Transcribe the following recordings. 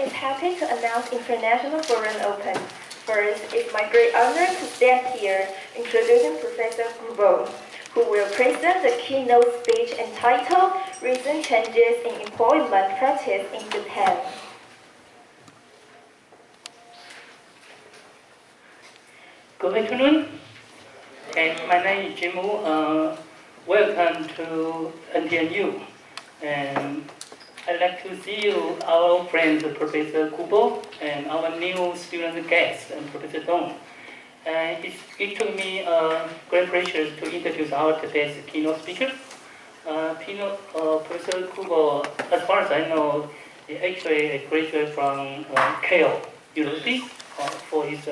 is happy to announce International Forum Open. First, it's my great honor to stand here introducing Professor Kubo, who will present the keynote speech entitled Recent Changes in Employment Practice in Japan. Good afternoon, and my name is Jim Wu. Welcome to NTNU, and I'd like to see you, our friend Professor Kubo, and our new student guest, Professor Dong. It took me great pleasure to introduce our today's keynote speaker. Professor Kubo, as far as I know, is actually a graduate from Keio University for his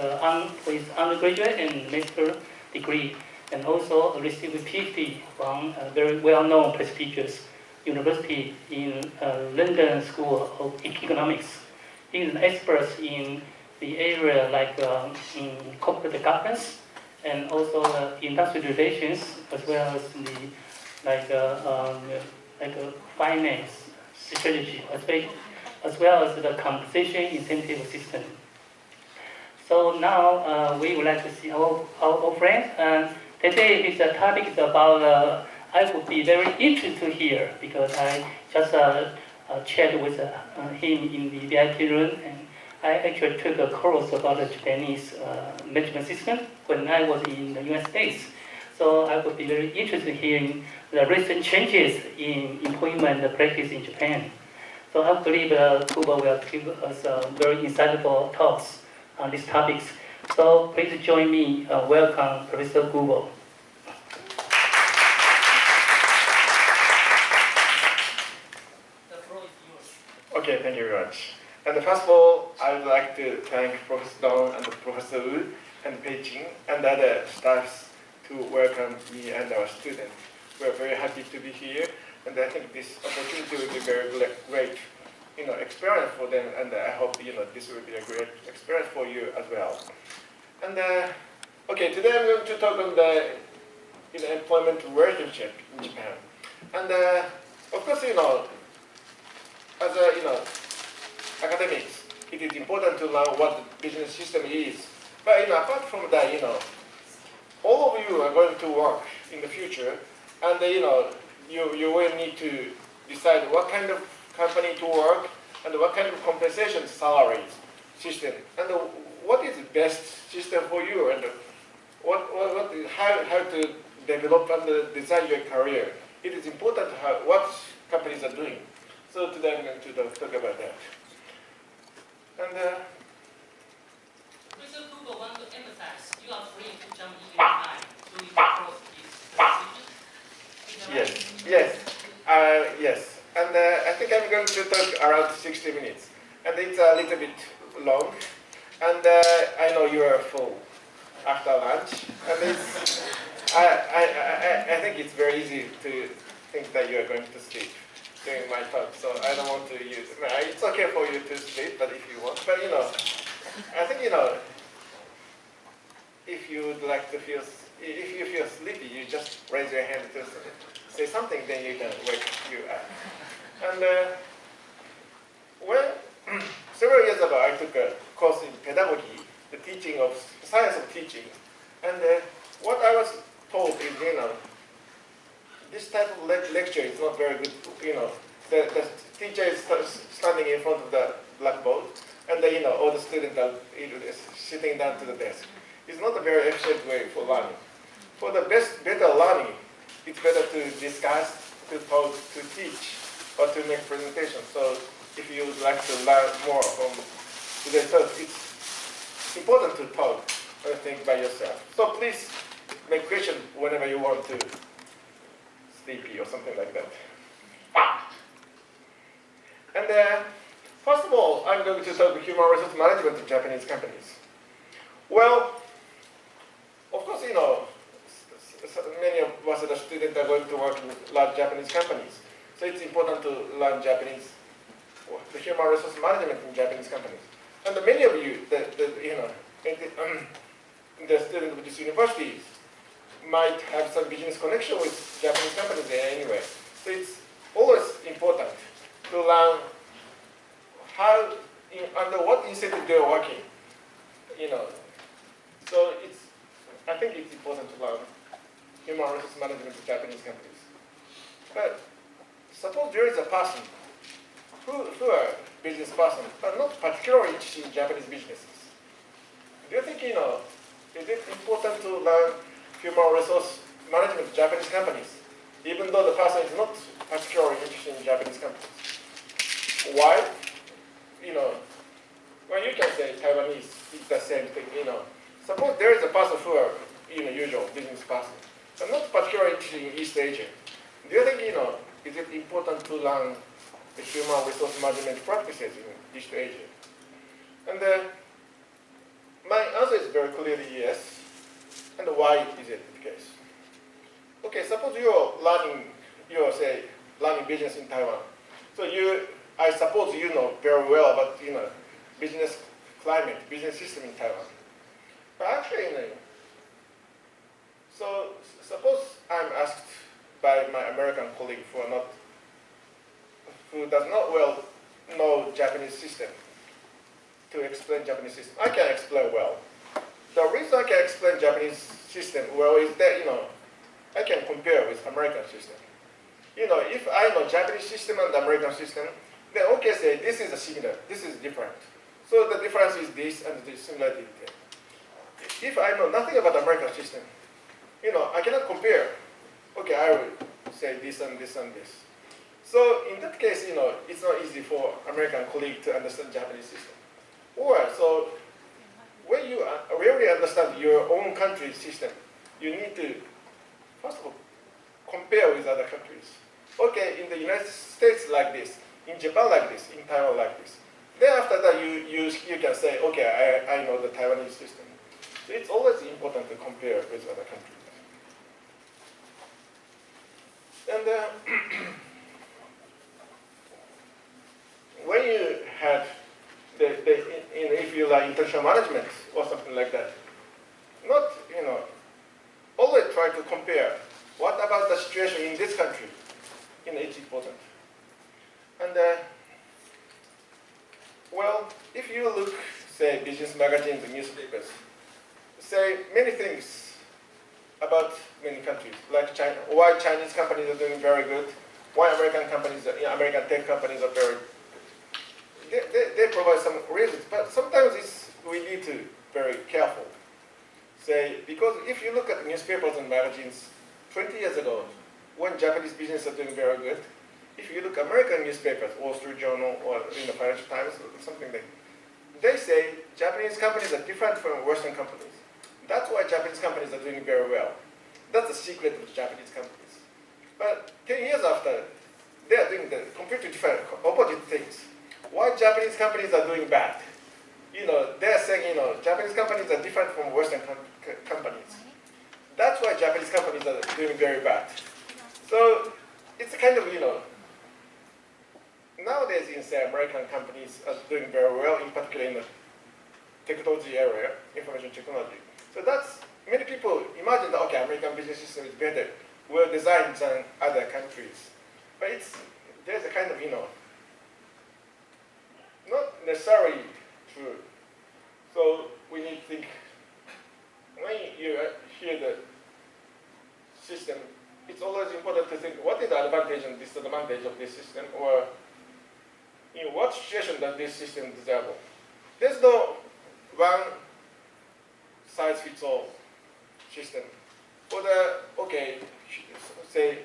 undergraduate and master degree, and also received a PhD from a very well-known prestigious university in London School of Economics. He is an expert in the area like in corporate governance and also industrial relations, as well as the finance strategy, as well as the compensation incentive system. So now we would like to see our friend. Today his topic is about. I would be very interested to hear because I just chatted with him in the VIP room, and I actually took a course about the Japanese management system when I was in the United States. So I would be very interested in hearing the recent changes in employment practice in Japan. So I believe Kubo will give us very insightful talks on these topics. So please join me. Welcome, Professor Kubo. Okay, thank you very much. And first of all, I would like to thank Professor Dong and Professor Wu and Beijing and other staffs to welcome me and our students. We're very happy to be here, and I think this opportunity will be very great, experience for them, and I hope this will be a great experience for you as well. And okay, today I'm going to talk on the employment relationship in Japan, and of course as academics, it is important to learn what the business system is. But apart from that, all of you are going to work in the future, and you will need to decide what kind of company to work and what kind of compensation salaries system, and what is the best system for you, and how to develop and design your career. It is important what companies are doing. So today I'm going to talk about that. And Professor Kubo want to emphasize you are free to jump in your time to cross this decision. yes. And I think I'm going to talk around 60 minutes. And it's a little bit long. And I know you are full after lunch. And I think it's very easy to think that you are going to sleep during my talk, so I don't want to use. It's okay for you to sleep, but if you want, but I think if you would like to if you feel sleepy, you just raise your hand to say something, then you can wake you up. And several years ago, I took a course in pedagogy, the teaching of science of teaching, and what I was told is this type of lecture is not very good. The teacher is standing in front of the blackboard, and all the students are sitting down to the desk. It's not a very efficient way for learning. For the better learning, it's better to discuss, to talk, to teach, or to make presentations. So if you would like to learn more from today's talk, it's important to talk and think by yourself. So please make questions whenever you want to. Sleepy or something like that. And first of all, I'm going to talk about human resource management of Japanese companies. Well, of course, many of us as students are going to work in large Japanese companies. So it's important to learn Japanese, the human resource management in Japanese companies. And many of you, the students of these universities, might have some business connection with Japanese companies anyway. So it's always important to learn how under what incentive they're working, So I think it's important to learn human resource management of Japanese companies. But suppose there is a person who are business person, but not particularly interested in Japanese businesses. Do you think, is it important to learn human resource management of Japanese companies, even though the person is not particularly interested in Japanese companies? Why? Well, you can say Taiwanese is the same thing, Suppose there is a person who are, usual business person, but not particularly interested in East Asia. Do you think, is it important to learn the human resource management practices in East Asia? And my answer is very clearly yes. And why is it the case? Okay, suppose you're learning business in Taiwan. So I suppose you know very well about, business climate, business system in Taiwan. But actually, so suppose I'm asked by my American colleague who does not well know Japanese system to explain Japanese system. I can explain well. The reason I can explain Japanese system well is that, I can compare with American system. If I know Japanese system and American system, then okay, say this is similar, this is different. So the difference is this and this similarity there. If I know nothing about American system, I cannot compare. Okay, I will say this and this and this. So in that case, it's not easy for American colleague to understand Japanese system. Or so when you really understand your own country's system, you need to first of all compare with other countries. Okay, in the United States like this, in Japan like this, in Taiwan like this. Then after that, you can say, okay, I know the Taiwanese system. So it's always important to compare with other countries. And when you had if you like international management or something like that, not always try to compare. What about the situation in this country? It's important. And well, if you look, say, business magazines and newspapers, say many things about many countries, like China, why Chinese companies are doing very good, why American companies, American tech companies are very good. They provide some reasons, but sometimes we need to be very careful. Say, because if you look at newspapers and magazines 20 years ago, when Japanese businesses are doing very good, if you look at American newspapers, Wall Street Journal or the Financial Times or something like that, they say Japanese companies are different from Western companies. That's why Japanese companies are doing very well. That's the secret of Japanese companies. But 10 years after, they are doing the completely different, opposite things. Why Japanese companies are doing bad? They're saying, Japanese companies are different from Western companies. That's why Japanese companies are doing very bad. So it's a kind of, nowadays in say American companies are doing very well, in particular in the technology area, information technology. So that's, many people imagine that, okay, American business system is better, well designed than other countries. But there's a kind of, not necessarily true. So we need to think, when you hear the system, it's always important to think, what is the advantage and disadvantage of this system, or in what situation does this system desirable? There's no one size fits all system. For say,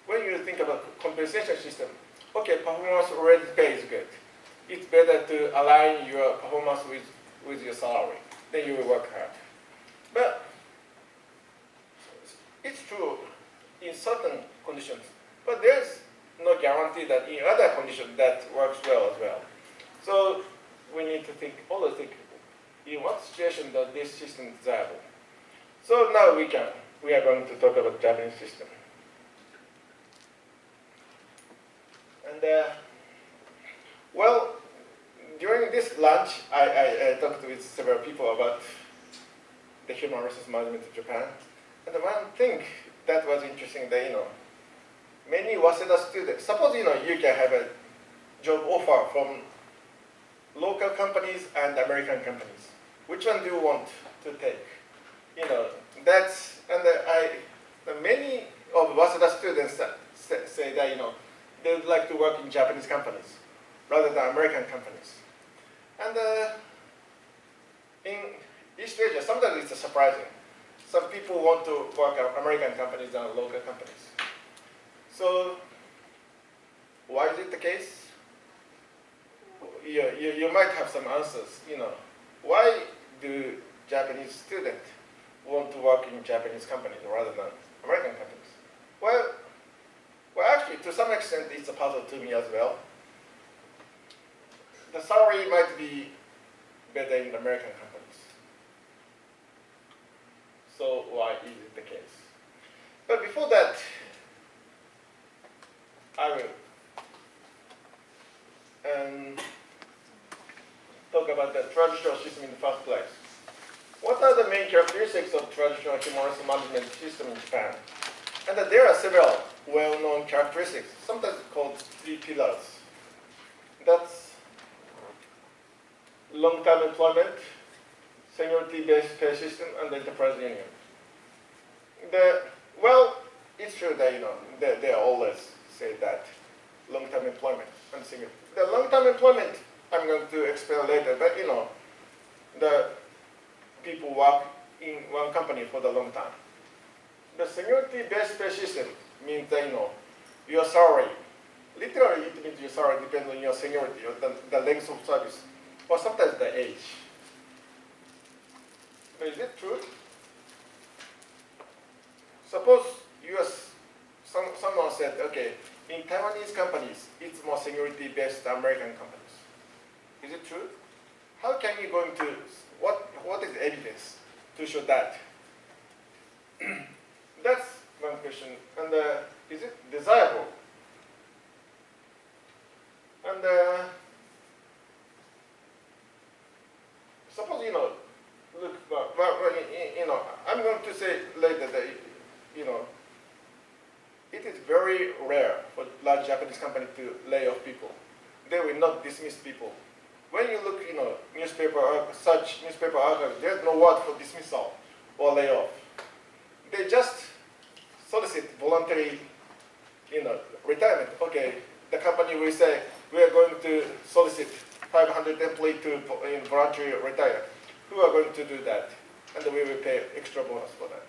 when you think about compensation system, okay, performance already pay is good. It's better to align your performance with your salary. Then you will work hard. But it's true in certain conditions. But there's no guarantee that in other conditions that works well as well. So we need to always think, in what situation does this system desirable? So now we are going to talk about Japanese system. And well, during this lunch, I talked with several people about the human resource management of Japan. And the one thing that was interesting, that many Waseda students, suppose you can have a job offer from local companies and American companies. Which one do you want to take? You know, that's, and many of Waseda students say that, you know, they would like to work in Japanese companies rather than American companies. And in East Asia, sometimes it's surprising. Some people want to work at American companies than local companies. So, why is it the case? You might have some answers. You know, why do Japanese students want to work in Japanese companies rather than American companies? Well, actually, to some extent, it's a puzzle to me as well. The salary might be better in American companies. So why is it the case? But before that, I will talk about the traditional system in the first place. What are the main characteristics of traditional human resource management system in Japan? And there are several well-known characteristics, sometimes called 3 pillars. That's long-term employment, seniority-based pay system, and the enterprise union. Well, it's true that, you know, they always say that long-term employment and seniority. The long-term employment, I'm going to explain later, but, you know, the people work in one company for the long time. The seniority-based pay system means that, you know, your salary, literally it means your salary depends on your seniority or the length of service, or sometimes the age. But is it true? Suppose someone said, okay, in Taiwanese companies, it's more seniority-based than American companies. Is it true? How can you go into, what is the evidence to show that? That's one question. And is it desirable? And suppose, you know, look, you know, I'm going to say later that, you know, it is very rare for large Japanese company to lay off people. They will not dismiss people. When you look, you know, such newspaper articles, there's no word for dismissal or layoff. They just solicit voluntary, you know, retirement. Okay, the company will say, we are going to solicit 500 employees to voluntarily retire. Who are going to do that? And we will pay extra bonus for that.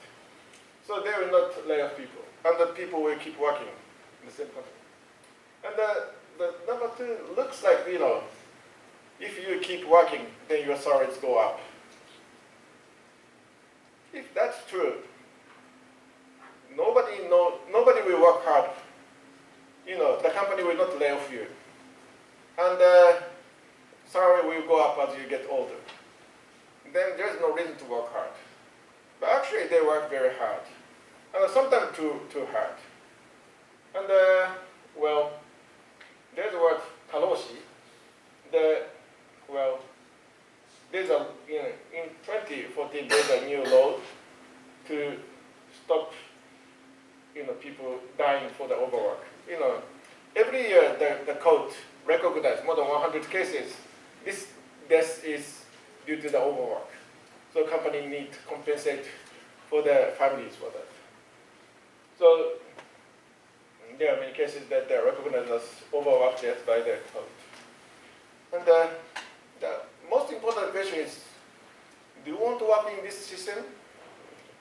So they will not lay off people. And the people will keep working in the same company. And the number 2 looks like, you know, if you keep working, then your salaries go up. If that's true, nobody will work hard. You know, the company will not lay off you. And salary will go up as you get older. Then there's no reason to work hard. But actually they work very hard. And sometimes too hard. And well, there's the word karoshi. There's a, you know, in 2014 there's a new law to stop, you know, people dying for the overwork. You know, every year the court recognizes more than 100 cases. This death is due to the overwork. So company need to compensate for the families for that. So there are many cases that they recognize as overwork death by the court. And the most important question is, do you want to work in this system?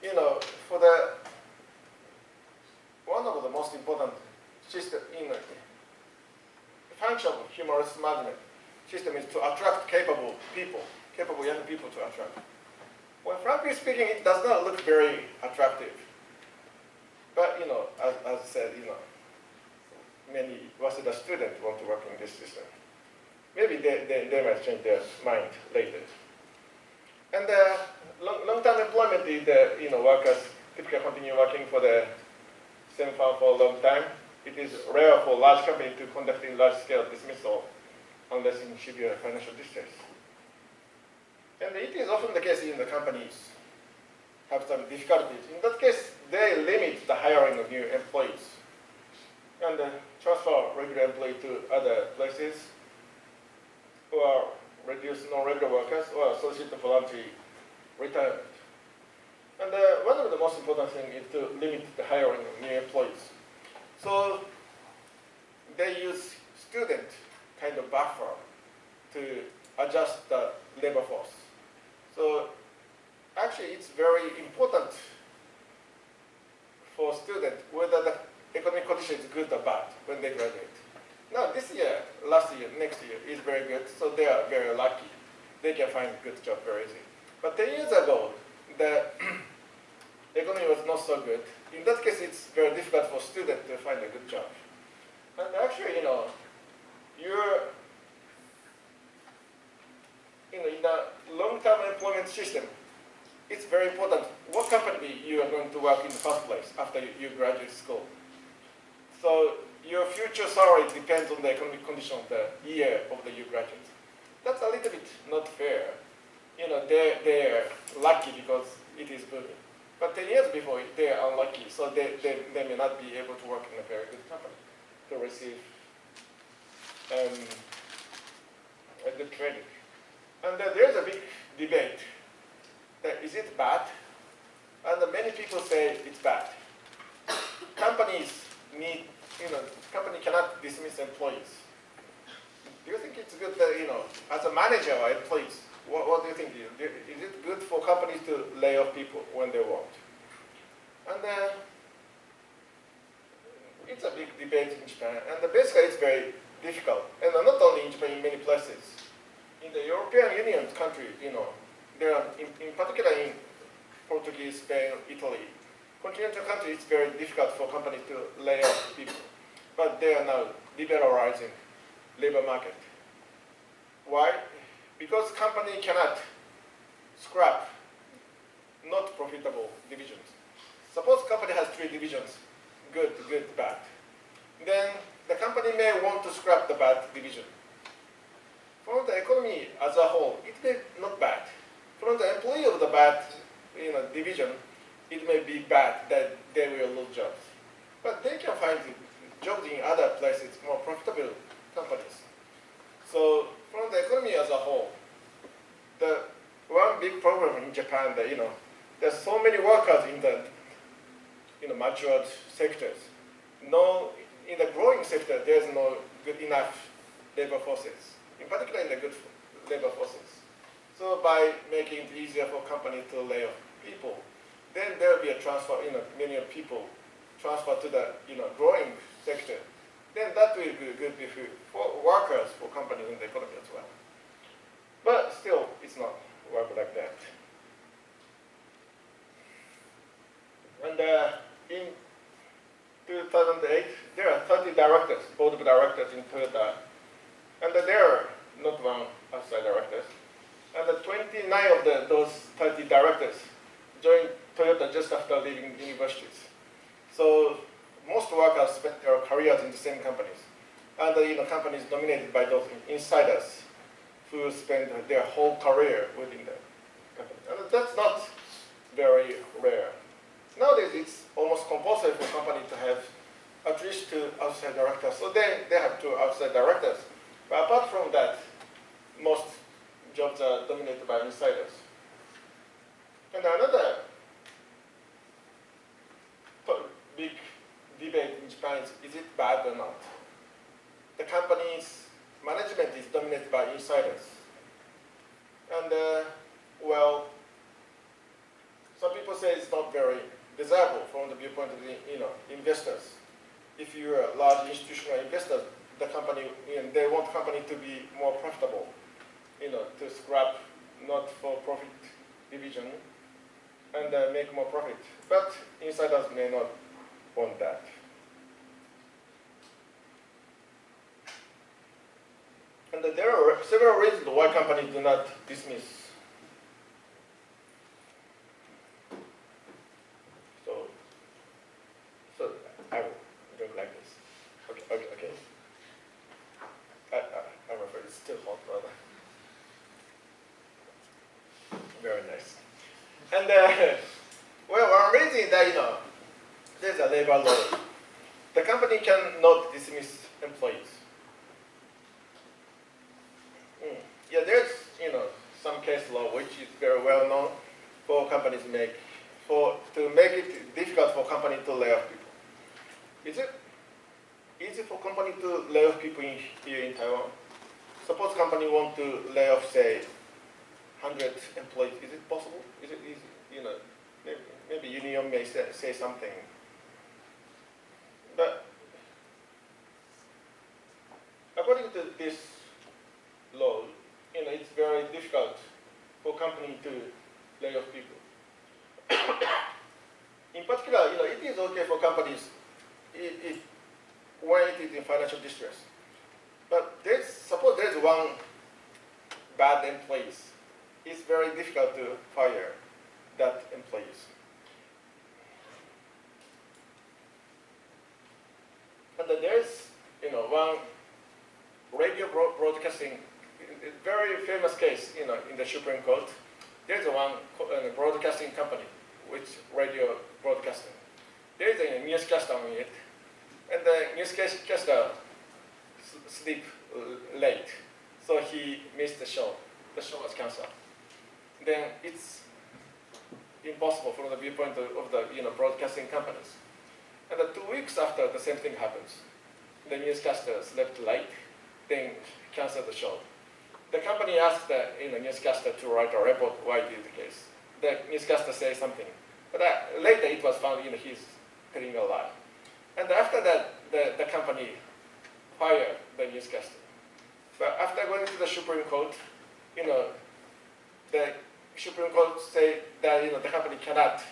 You know, for one of the most important system in function of human resource management system is to attract capable young people to attract. Well, frankly speaking, it does not look very attractive. But, you know, as I said, you know, many Waseda students want to work in this system. Maybe they might change their mind later. And long-term employment is you know, workers typically continue working for the same firm for a long time. It is rare for large companies to conduct large-scale dismissal unless in severe financial distress. And it is often the case in the companies have some difficulties. In that case, they limit the hiring of new employees and transfer regular employees to other places, or with non-regular workers or associated voluntary retirement. And one of the most important things is to limit the hiring of new employees. So they use student kind of buffer to adjust the labor force. So actually it's very important for students whether the economic condition is good or bad when they graduate. Now this year, last year, next year is very good, so they are very lucky. They can find a good job very easy. But 10 years ago, the economy was not so good. In that case, it's very difficult for students to find a good job. And actually, you're in a long-term employment system, it's very important what company you are going to work in the first place after you graduate school. So your future salary depends on the economic condition of the year of the you graduate. That's a little bit not fair. They're lucky because it is booming. But 10 years before, they are unlucky, so they may not be able to work in a very good company to receive a good training. And there's a big debate that is it bad? And many people say it's bad. Companies need, company cannot dismiss employees. Do you think it's good that, as a manager or employees, what do you think? Is it good for companies to lay off people when they want? And it's a big debate in Japan, and basically it's very difficult. And not only in Japan, in many places. In the European Union countries, there are, in particular in Portuguese, Spain, Italy, continental countries, it's very difficult for companies to lay off people. But they are now liberalizing labor market. Why? Because company cannot scrap not profitable divisions. Suppose company has 3 divisions, good, bad. Then the company may want to scrap the bad division. From the economy as a whole, it may not bad. From the employee of the bad division, it may be bad that they will lose jobs. But they can find jobs in other places, more profitable companies. So from the economy as a whole, the one big problem in Japan that there's so many workers in the matured sectors. No, in the growing sector, there's no good enough labor forces, in particular in the good labor forces. So by making it easier for companies to lay off people, then there will be a transfer, many people transfer to the growing sector. Then that will be good for workers, for companies in the economy as well. But still, it's not work like that. And in 2008, there are 30 directors, board of directors in Toyota, and there are not one outside directors. And 29 of those 30 directors joined Toyota just after leaving universities. So most workers spent their careers in the same companies. And companies dominated by those insiders who spend their whole career within the company. And that's not very rare. Nowadays, it's almost compulsory for companies to have at least 2 outside directors. So they have 2 outside directors. But apart from that, most jobs are dominated by insiders. And another big debate in Japan is it bad or not? The company's management is dominated by insiders. And well, some people say it's not very desirable from the viewpoint of the investors. If you're a large institutional investor, the company, they want company to be more profitable, to scrap not for profit division and make more profit. But insiders may not want that. And there are several reasons why companies do not dismiss. So I will drink like this. Okay. I'm afraid it's still hot, brother. Very nice. And well, one reason is that there's a labor law. The company cannot dismiss employees. Yeah, there's law, which is very well known for companies to make it difficult for company to lay off people. Is it easy for company to lay off people here in Taiwan? Suppose company want to lay off, say, 100 employees. Is it possible? Is it easy? You know, maybe union may say something. But according to this law, it's very difficult for company to lay off people. In particular, it is okay for companies when it is in financial distress. But suppose there's one bad employee. It's very difficult to fire that employees. And then there's one radio broadcasting, a very famous case in the Supreme Court. There's one broadcasting company which radio broadcasting. There's a newscaster on it, and the newscaster sleep late, so he missed the show. The show was cancelled. Then it's impossible from the viewpoint of the broadcasting companies. And 2 weeks after, the same thing happens. The newscaster slept late, then canceled the show. The company asked the newscaster to write a report why it is the case. The newscaster says something, but later it was found he's telling a lie. And after that, the company fired the newscaster. But after going to the Supreme Court, the Supreme Court said that the company cannot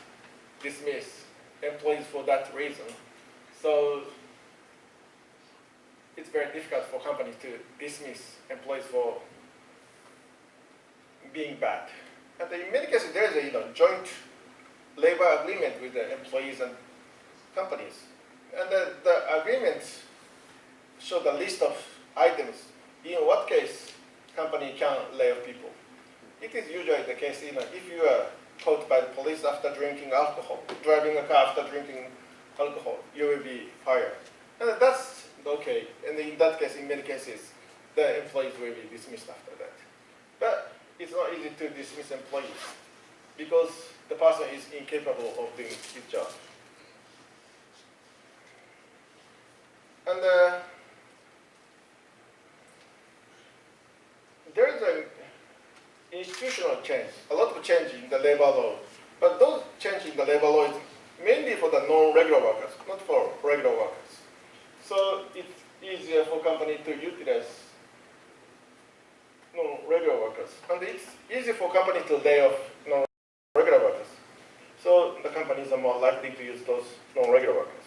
dismiss employees for that reason. So it's very difficult for companies to dismiss employees for being bad. And in many cases, there is a joint labor agreement with the employees and companies. And the agreements show the list of items in what case company can lay off people. It is usually the case, if you are caught by the police after drinking alcohol, driving a car after drinking alcohol, you will be fired. And that's okay. And in that case, in many cases, the employees will be dismissed after that. But it's not easy to dismiss employees because the person is incapable of doing his job. And there is an institutional change, a lot of change in the labor law. But those change in the labor law is mainly for the non-regular workers, not for regular workers. So it's easier for company to utilize non-regular workers. And it's easy for company to lay off non-regular workers. So the companies are more likely to use those non-regular workers.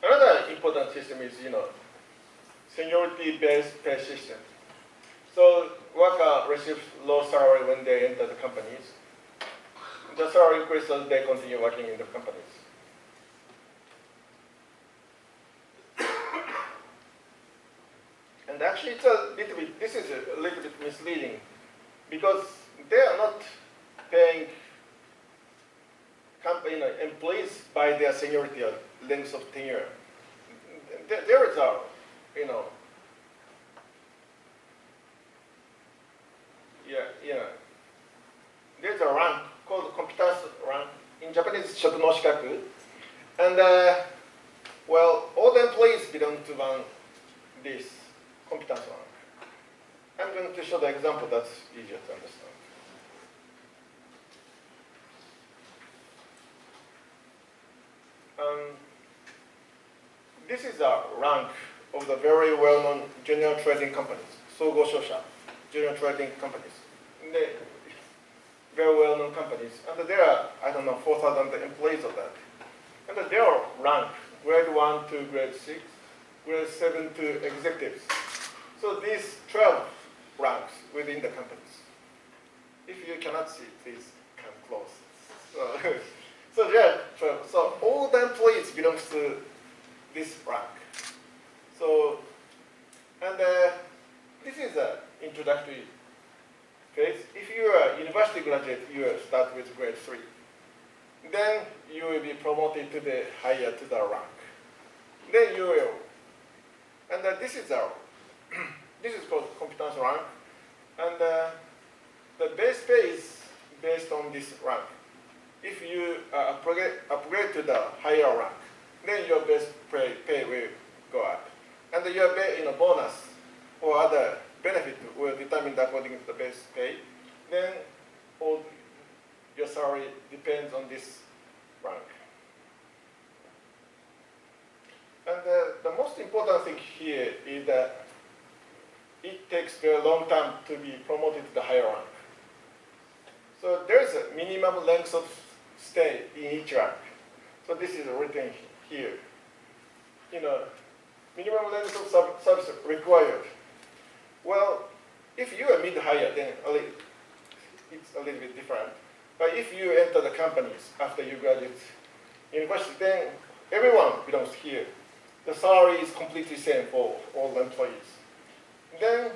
Another important system is, seniority-based pay system. So worker receives low salary when they enter the companies. The salary increases as they continue working in the companies. And actually, this is a little bit misleading because they are not paying employees by their seniority or length of tenure. There is a, there's a rank called competence rank. In Japanese, it's shoku no shikaku. And all the employees belong to this competence rank. I'm going to show the example that's easier to understand. This is a rank of the very well-known junior trading companies, Sogo Shosha, junior trading companies. They very well-known companies. And there are, 4,000 employees of that. And they are ranked, grade 1 to grade 6, grade 7 to executives. So these 12 ranks within the companies. If you cannot see, please come close. So there are 12. So all the employees belongs to this rank. So, and this is an introductory phase. If you are a university graduate, you will start with grade 3. Then you will be promoted to the higher to the rank. Then you will, and this is our, this is called competence rank, and the base pay is based on this rank. If you upgrade to the higher rank, then your base pay will go up, and your bonus or other benefit will be determined according to the base pay. Then all your salary depends on this rank. And the most important thing here is that it takes a long time to be promoted to the higher rank. So there's a minimum length of stay in each rank. So this is written here. Minimum length of service required. Well, if you are mid-higher, then it's a little bit different. But if you enter the companies after you graduate university, then everyone belongs here. The salary is completely same for all the employees. Then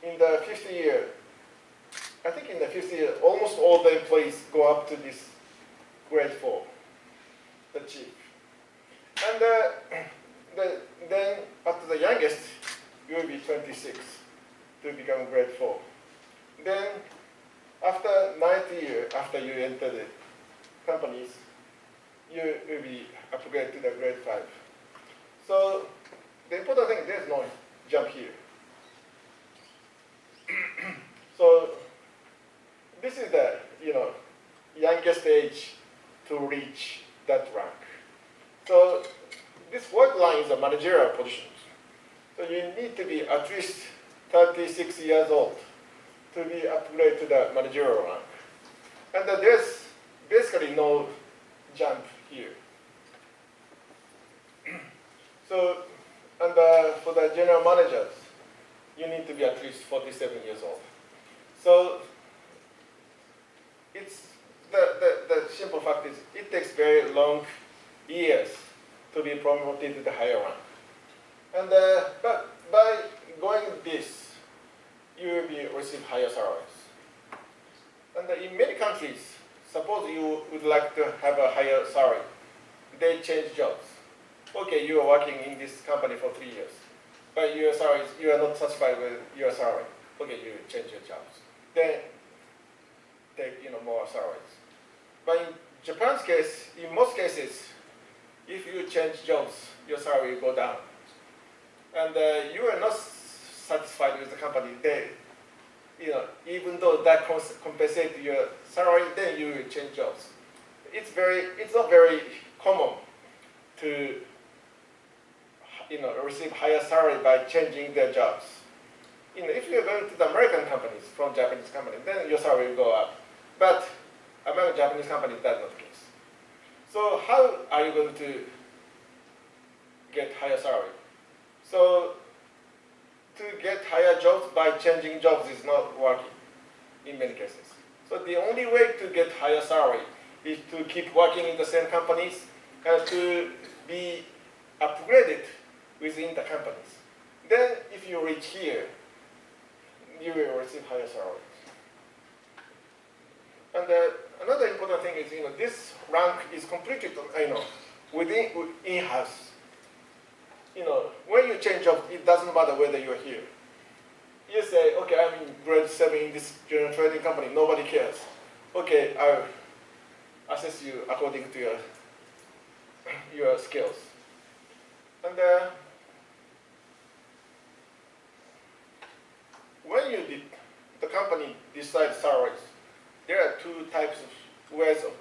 in the 50th year, I think in the 50th year, almost all the employees go up to this grade 4, the chief. And then at the youngest, you will be 26 to become grade 4. Then after 90 years, after you enter the companies, you will be upgraded to the grade 5. So the important thing, there's no jump here. So this is the youngest age to reach that rank. So this white line is a managerial position. So you need to be at least 36 years old to be upgraded to the managerial rank. And there's basically no jump here. So, and for the general managers, you need to be at least 47 years old. So it's the simple fact is it takes very long years to be promoted to the higher rank. And but by going this, you will be receive higher salaries. And in many countries, suppose you would like to have a higher salary, they change jobs. Okay, you are working in this company for 3 years, but your salary you are not satisfied with your salary. Okay, you change your jobs. Then take more salaries. But in Japan's case, in most cases, if you change jobs, your salary will go down. And you are not satisfied with the company, they, even though that compensates your salary, then you will change jobs. It's not very common to receive higher salary by changing their jobs. If you're going to the American companies from Japanese companies, then your salary will go up. But among Japanese companies, that's not the case. So how are you going to get higher salary? So to get higher jobs by changing jobs is not working in many cases. So the only way to get higher salary is to keep working in the same companies and to be upgraded within the companies. Then if you reach here, you will receive higher salaries. And another important thing is, this rank is completely, within in-house. When you change job, it doesn't matter whether you're here. You say, okay, I'm in grade 7 in this general trading company, nobody cares. Okay, I'll assess you according to your skills. And when the company decides salaries, there are two types of ways of,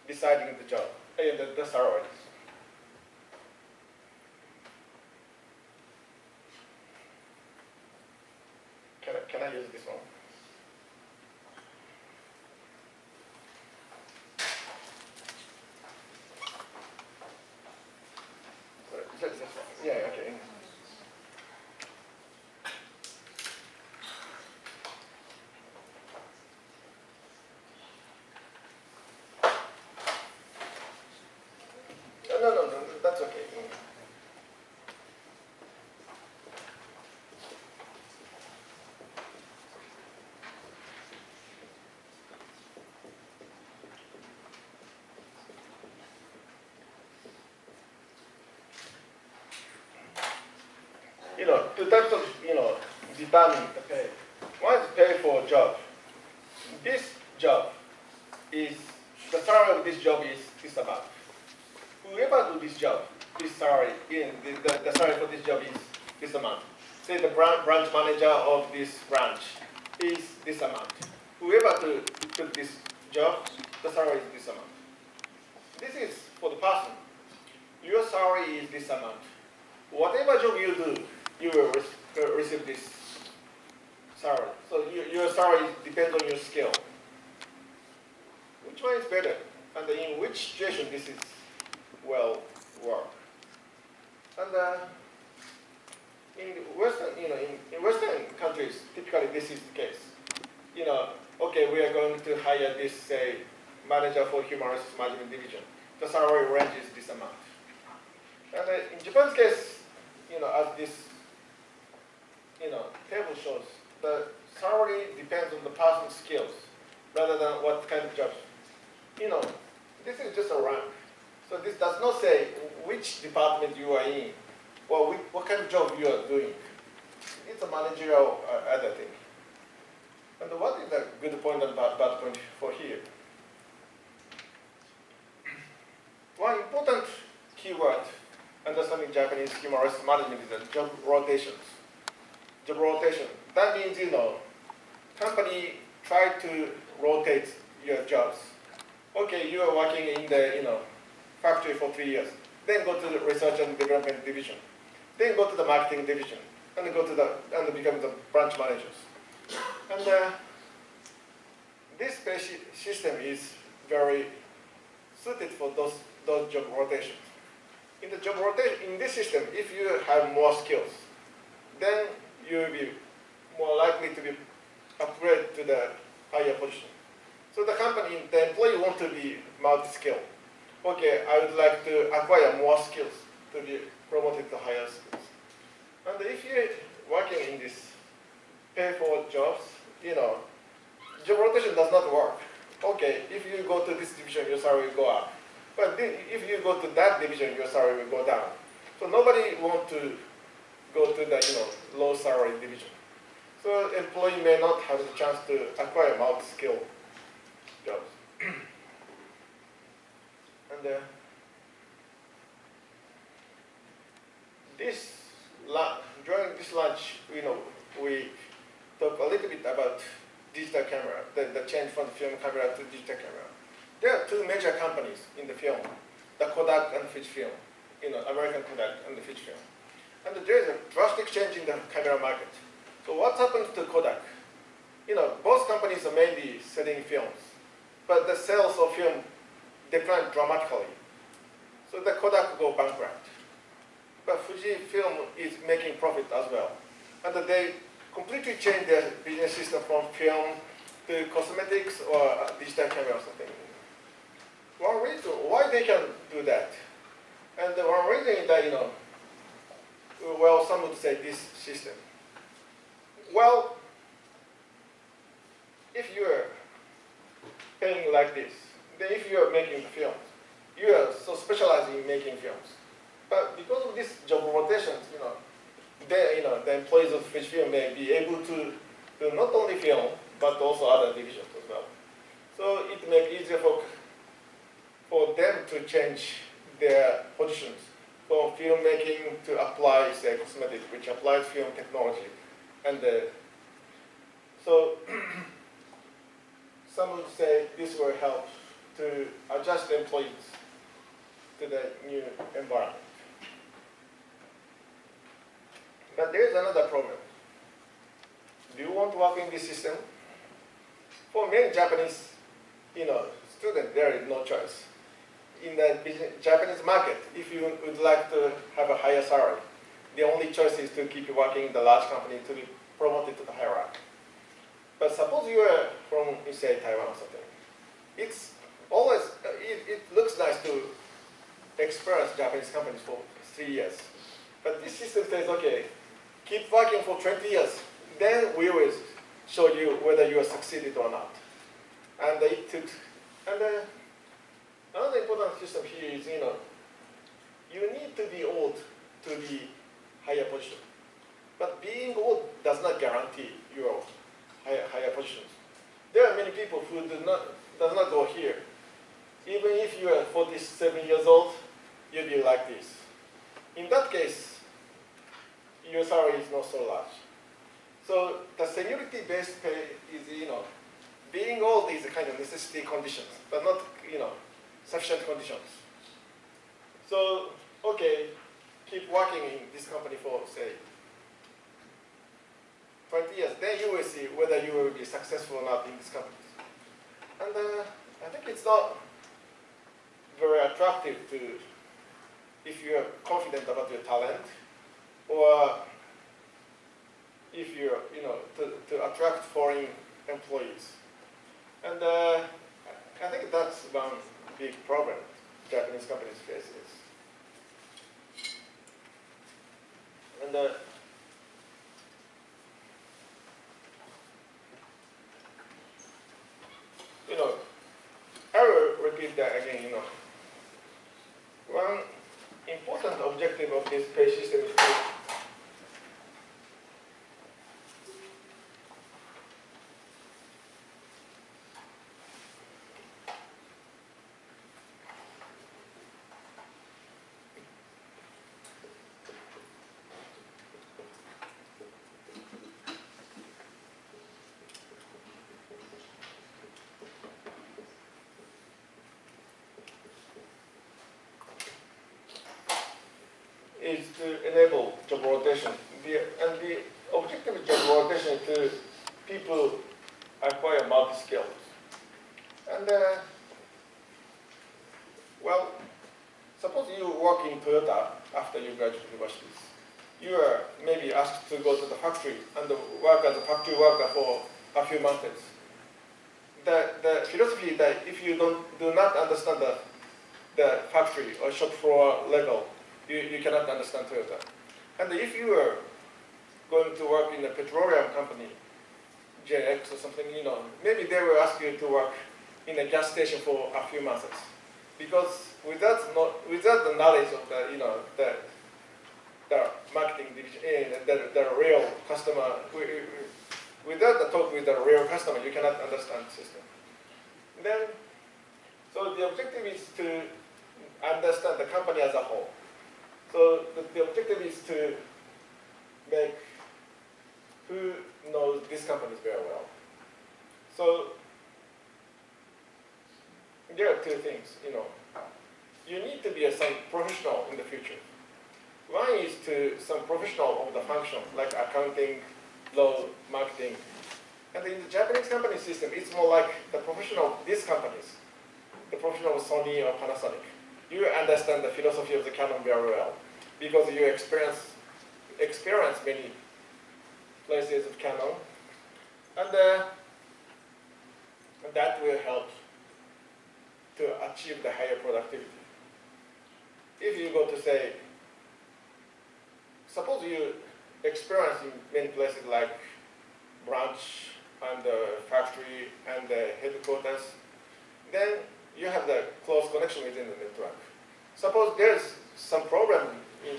deciding the job, the salaries. Can I use this one? Just one. Yeah, okay. No, that's okay. two types of, determine the pay. One is pay for a job. This job is, the salary of this job is this amount. Whoever do this job, this salary, the salary for this job is this amount. Say the branch manager of this branch is this amount. Whoever took this job, the salary is this amount. This is for the person. Your salary is this amount. Whatever job you do, you will receive this salary. So your salary depends on your skill. Which one is better? And in which situation this is well work? And in Western countries, typically this is the case. Okay, we are going to hire this, say, manager for human resource management division. The salary range is this amount. And in Japan's case, as this, table shows, the salary depends on the person's skills rather than what kind of job. This is just a rank. So this does not say which department you are in or what kind of job you are doing. It's a managerial other thing. And what is the good point and bad point for here? One important keyword understanding Japanese human resource management is the job rotations. Job rotation. That means, company try to rotate your jobs. Okay, you are working in the, factory for 3 years. Then go to the research and development division. Then go to the marketing division. And and become the branch managers. And this system is very suited for those job rotations. In the job rotation, in this system, if you have more skills, then you will be more likely to be upgraded to the higher position. So the employee wants to be multi-skilled. Okay, I would like to acquire more skills to be promoted to higher skills. And if you're working in this pay for jobs, job rotation does not work. Okay, if you go to this division, your salary will go up. But if you go to that division, your salary will go down. So nobody wants to go to the low salary division. So employee may not have the chance to acquire multi-skill jobs. And during this lunch, we talk a little bit about digital camera, the change from film camera to digital camera. There are two major companies in the film, the Kodak and Fujifilm, American Kodak and the Fujifilm. And there is a drastic change in the camera market. So what happens to Kodak? Both companies are mainly selling films, but the sales of film declined dramatically. So the Kodak go bankrupt. But Fujifilm is making profit as well. And they completely changed their business system from film to cosmetics or digital camera or something. One reason why they can do that, and the one reason is that, well, some would say this system. Well, if you are paying like this, then if you are making films, you are so specialized in making films. But because of this job rotations, the employees of Fujifilm may be able to do not only film, but also other divisions as well. So it makes it easier for them to change their positions from filmmaking to apply, say, cosmetics, which applies film technology. And so some would say this will help to adjust the employees to the new environment. But there is another problem. Do you want to work in this system? For many Japanese, students, there is no choice. In the Japanese market, if you would like to have a higher salary, the only choice is to keep working in the large company to be promoted to the higher rank. But suppose you are from, say, Taiwan or something. It's always, it looks nice to experience Japanese companies for 3 years. But this system says, okay, keep working for 20 years, then we will show you whether you have succeeded or not. And it took, another important system here is, you need to be old to be higher position. But being old does not guarantee your higher positions. There are many people who does not go here. Even if you are 47 years old, you'll be like this. In that case, your salary is not so large. So the seniority-based pay is, being old is a kind of necessity conditions, but not, sufficient conditions. So, okay, keep working in this company for, say, 20 years. Then you will see whether you will be successful or not in this company. And I think it's not very attractive to, if you are confident about your talent, or if you're, to attract foreign employees. And I think that's one big problem Japanese companies face. And I will repeat that again. One important objective of this pay system is to enable job rotation. And the objective of job rotation is to people acquire multi-skills. And well, suppose you work in Toyota after you graduate universities. You are maybe asked to go to the factory and work as a factory worker for a few months. The philosophy is that if you do not understand the factory or shop floor level, you cannot understand Toyota. And if you are going to work in a petroleum company, JX or something, maybe they will ask you to work in a gas station for a few months. Because without the knowledge of the marketing division, the real customer, without the talk with the real customer, you cannot understand the system. Then, so the objective is to understand the company as a whole. So the objective is to make who knows this company very well. So there are two things, You need to be some professional in the future. One is to some professional of the function, like accounting, law, marketing. And in the Japanese company system, it's more like the professional of these companies, the professional of Sony or Panasonic. You understand the philosophy of the Canon very well because you experience many places of Canon, and that will help to achieve the higher productivity. If you go to say, suppose you experience in many places like branch and factory and headquarters, then you have the close connection within the network. Suppose there's some problem in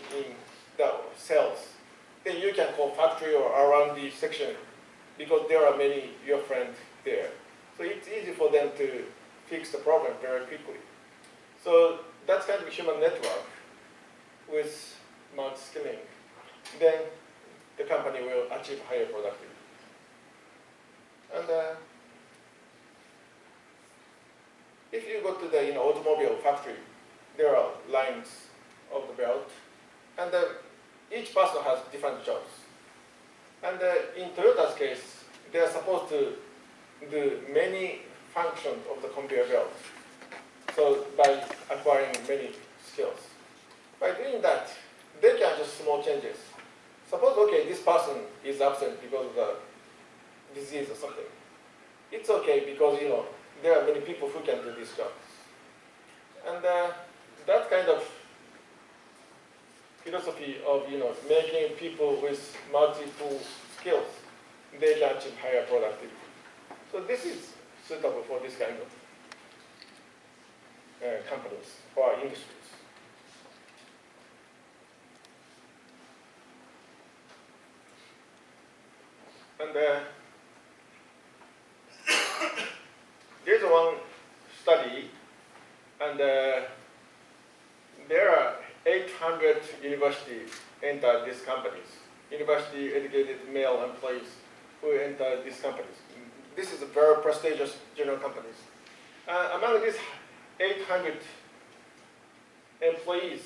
the sales, then you can call factory or around the section because there are many your friends there. So it's easy for them to fix the problem very quickly. So that's kind of a human network with multi-skilling. Then the company will achieve higher productivity. And if you go to the automobile factory, there are lines of the belt, and each person has different jobs. And in Toyota's case, they are supposed to do many functions of the conveyor belt. So by acquiring many skills. By doing that, they can adjust small changes. Suppose, okay, this person is absent because of the disease or something. It's okay because, there are many people who can do this job. And that kind of philosophy of, making people with multiple skills, they can achieve higher productivity. So this is suitable for this kind of companies or industries. And there's one study, and there are 800 universities enter these companies. University-educated male employees who enter these companies. This is a very prestigious general companies. Among these 800 employees,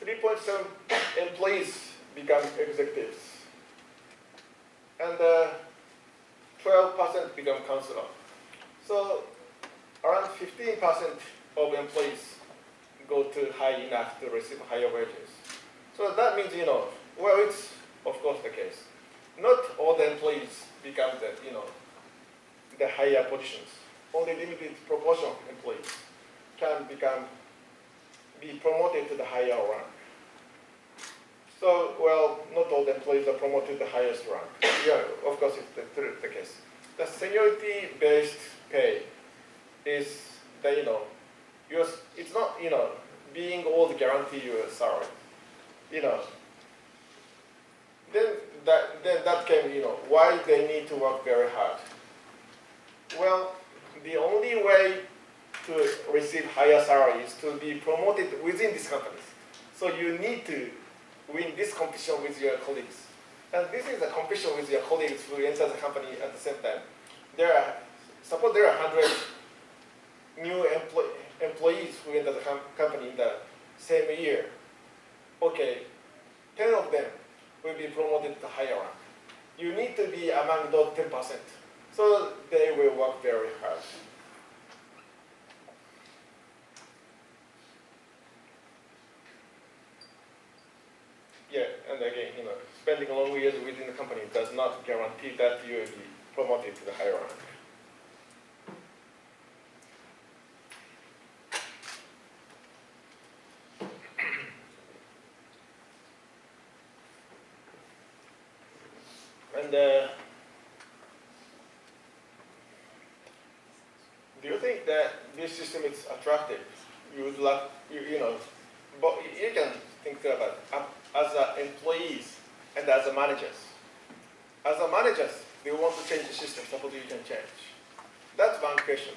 3.7 employees become executives, and 12% become counselor. So around 15% of employees go to high enough to receive higher wages. So that means, well, it's of course the case. Not all the employees become the higher positions. Only limited proportion of employees can be promoted to the higher rank. So, well, not all the employees are promoted to the highest rank. Yeah, of course, it's the case. The seniority-based pay is it's not, being old guarantee you a salary. Then that came, why they need to work very hard. Well, the only way to receive higher salary is to be promoted within these companies. So you need to win this competition with your colleagues. And this is a competition with your colleagues who enter the company at the same time. Suppose there are 100 new employees who enter the company in the same year. Okay, 10 of them will be promoted to higher rank. You need to be among those 10%. So they will work very hard. Yeah, and again, spending long years within the company does not guarantee that you will be promoted to the higher rank. And do you think that this system is attractive? You would like, but you can think about as employees and as managers. As managers, they want to change the system. Suppose you can change. That's one question.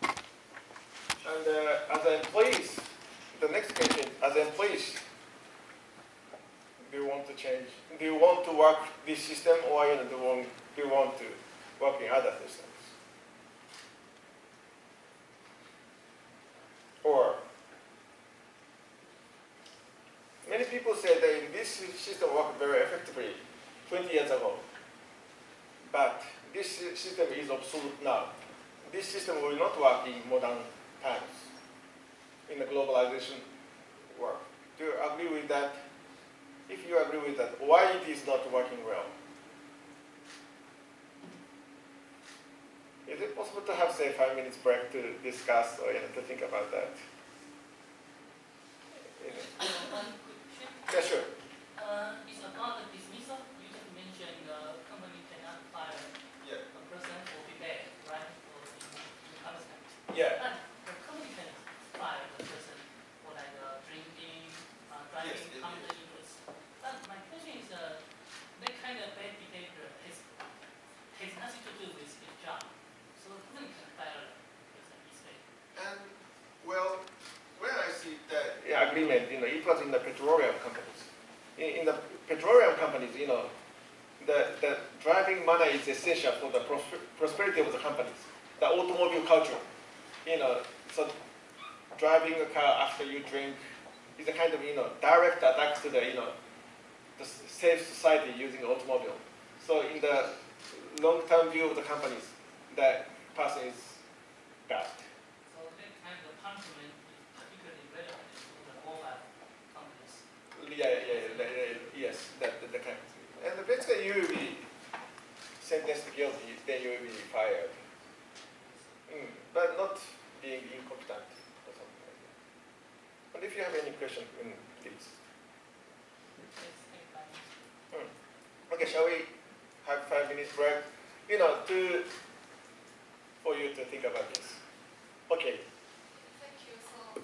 And as employees, the next question: as employees, do you want to change? Do you want to work this system, or do you want to work in other systems? Or many people say that this system worked very effectively 20 years ago, but this system is obsolete now. This system will not work in modern times, in the globalization world. Do you agree with that? If you agree with that, why it is not working well? Is it possible to have, say, 5 minutes break to discuss or to think about that? One quick question. Yeah, sure. It's about the dismissal. You just mentioned the company cannot fire a person for feedback, right? Or in harassment. Yeah. But the company can fire the person for like drinking, driving Yes, under the influence. But my question is, that kind of bad behavior has nothing to do with the job. So the company can fire a person easily. And well, when I see that agreement, it was in the petroleum companies. In the petroleum companies, the driving manner is essential for the prosperity of the companies. The automobile culture, so driving a car after you drink is a kind of direct attack to the safe society using automobile. So in the long-term view of the companies, that person is bad. So that kind of punishment is particularly relevant to the mobile companies. Yes, the kind. And basically you will be sentenced guilty, then you will be fired. But not being incompetent or something like that. And if you have any question, please. Let's take 5 minutes. Okay, shall we have 5 minutes break? For you to think about this. Okay. Thank you. So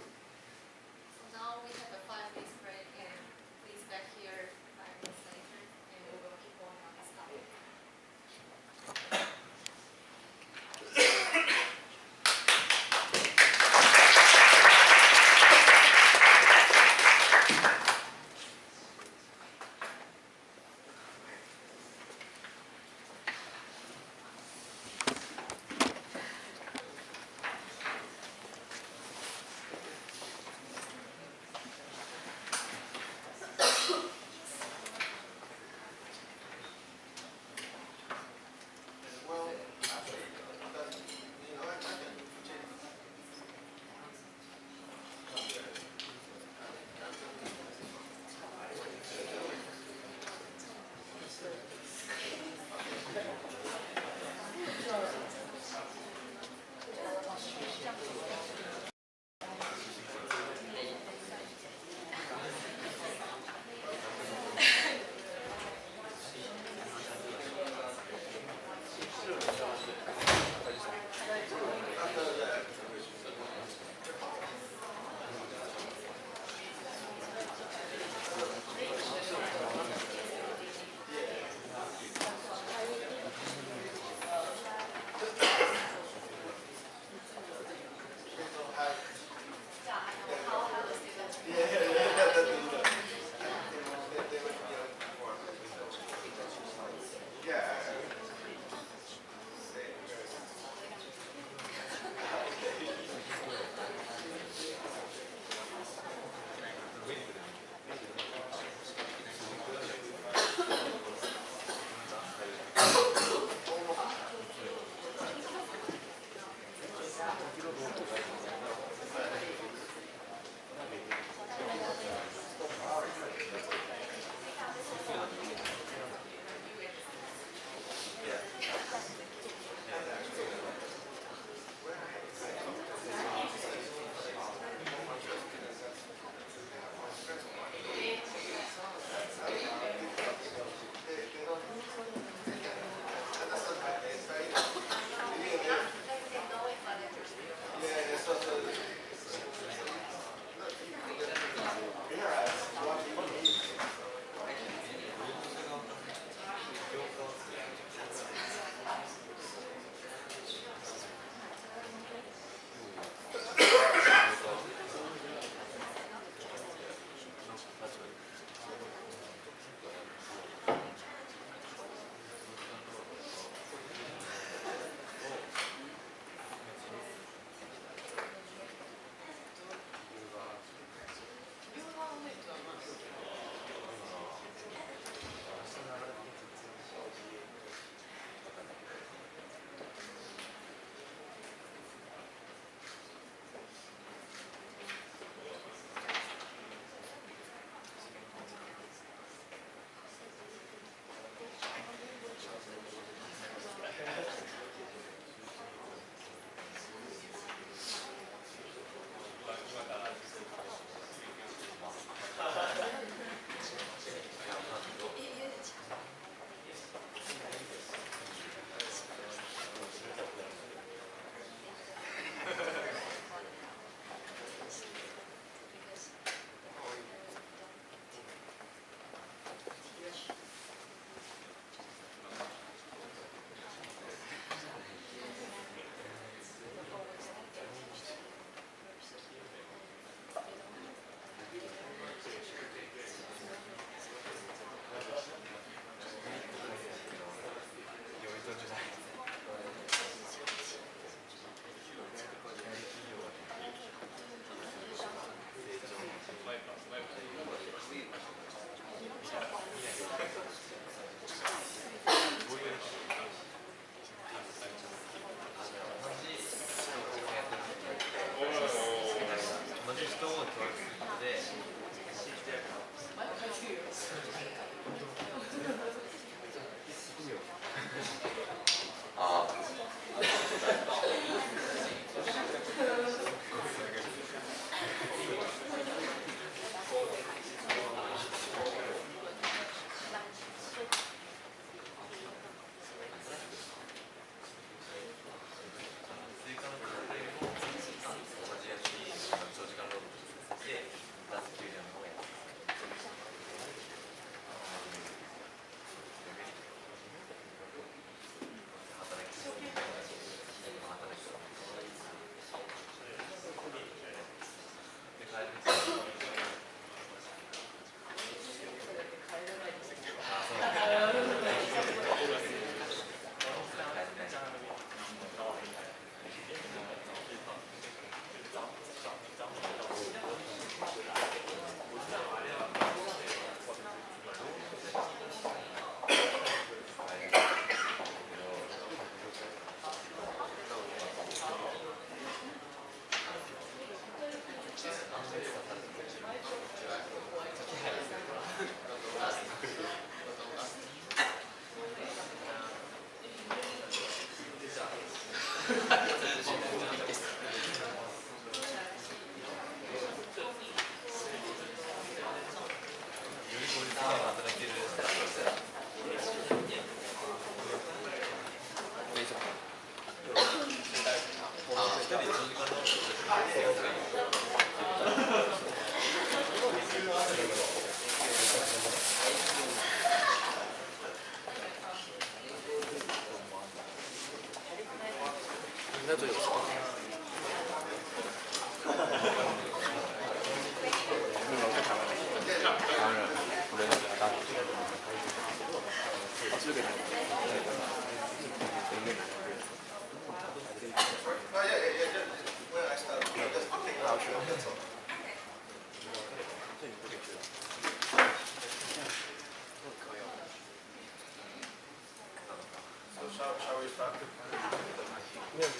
now we have a 5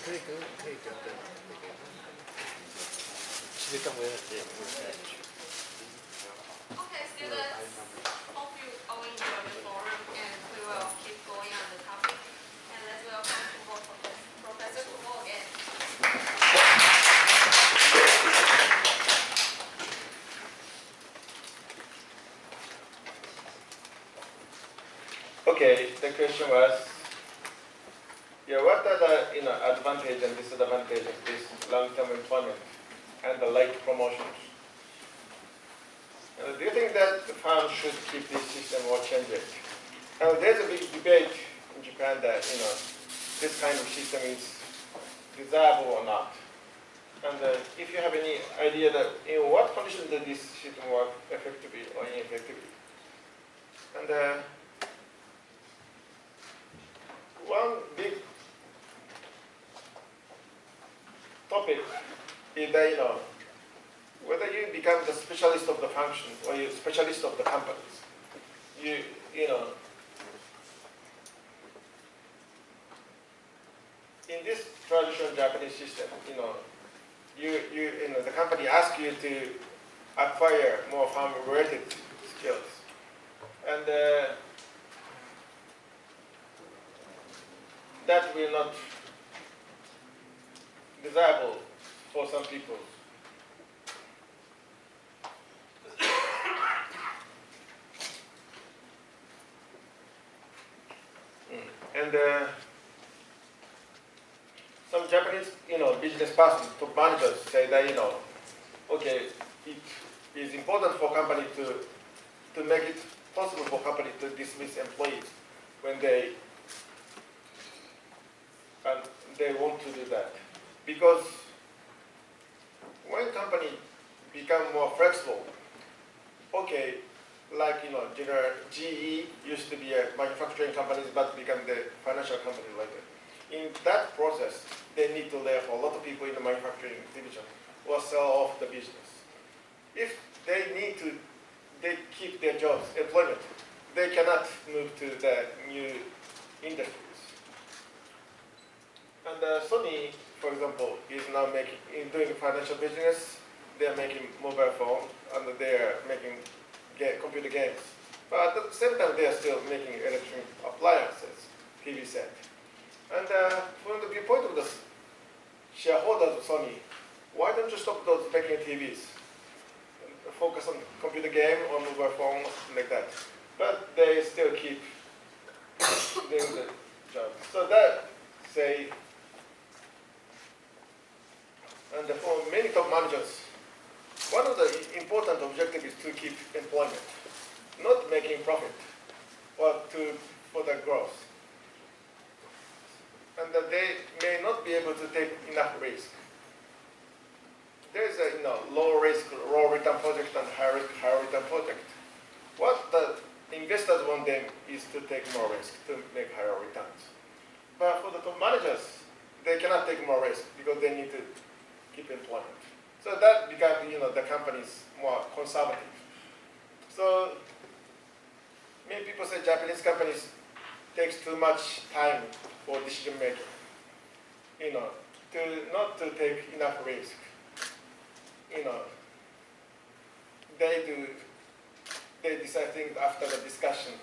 Okay, students, hope you all enjoy the forum, and we will keep going on the topic. And let's welcome Professor Kubo again. Okay, the question was, what are the advantage and disadvantage of this long-term employment and the late promotions? Do you think that the firm should keep this system or change it? There's a big debate in Japan that this kind of system is desirable or not. And if you have any idea that in what conditions does this system work effectively or ineffectively? And one big topic is that whether you become the specialist of the function or you specialist of the companies, in this traditional Japanese system, the company asks you to acquire more farm-related skills, and that will not desirable for some people. And some Japanese, business persons, top managers say that, okay, it is important for company to make it possible for company to dismiss employees when they want to do that. Because when company become more flexible, okay, like, General GE used to be a manufacturing company, but become the financial company later. In that process, they need to lay off a lot of people in the manufacturing division or sell off the business. If they keep their jobs, employment, they cannot move to the new industries. And Sony, for example, is now doing financial business. They're making mobile phone and they're making computer games. But at the same time, they are still making electronic appliances, TV set. And from the viewpoint of the shareholders of Sony, why don't you stop those making TVs? Focus on computer game or mobile phone, something like that. But they still keep doing the job. So that, say, and for many top managers, one of the important objectives is to keep employment, not making profit, but for the growth. And that they may not be able to take enough risk. There is a low risk, low return project and high risk, high return project. What the investors want them is to take more risk to make higher returns. But for the top managers, they cannot take more risk because they need to keep employment. So that becomes, the companies more conservative. So many people say Japanese companies takes too much time for decision making. Not to take enough risk. They decide things after the discussion.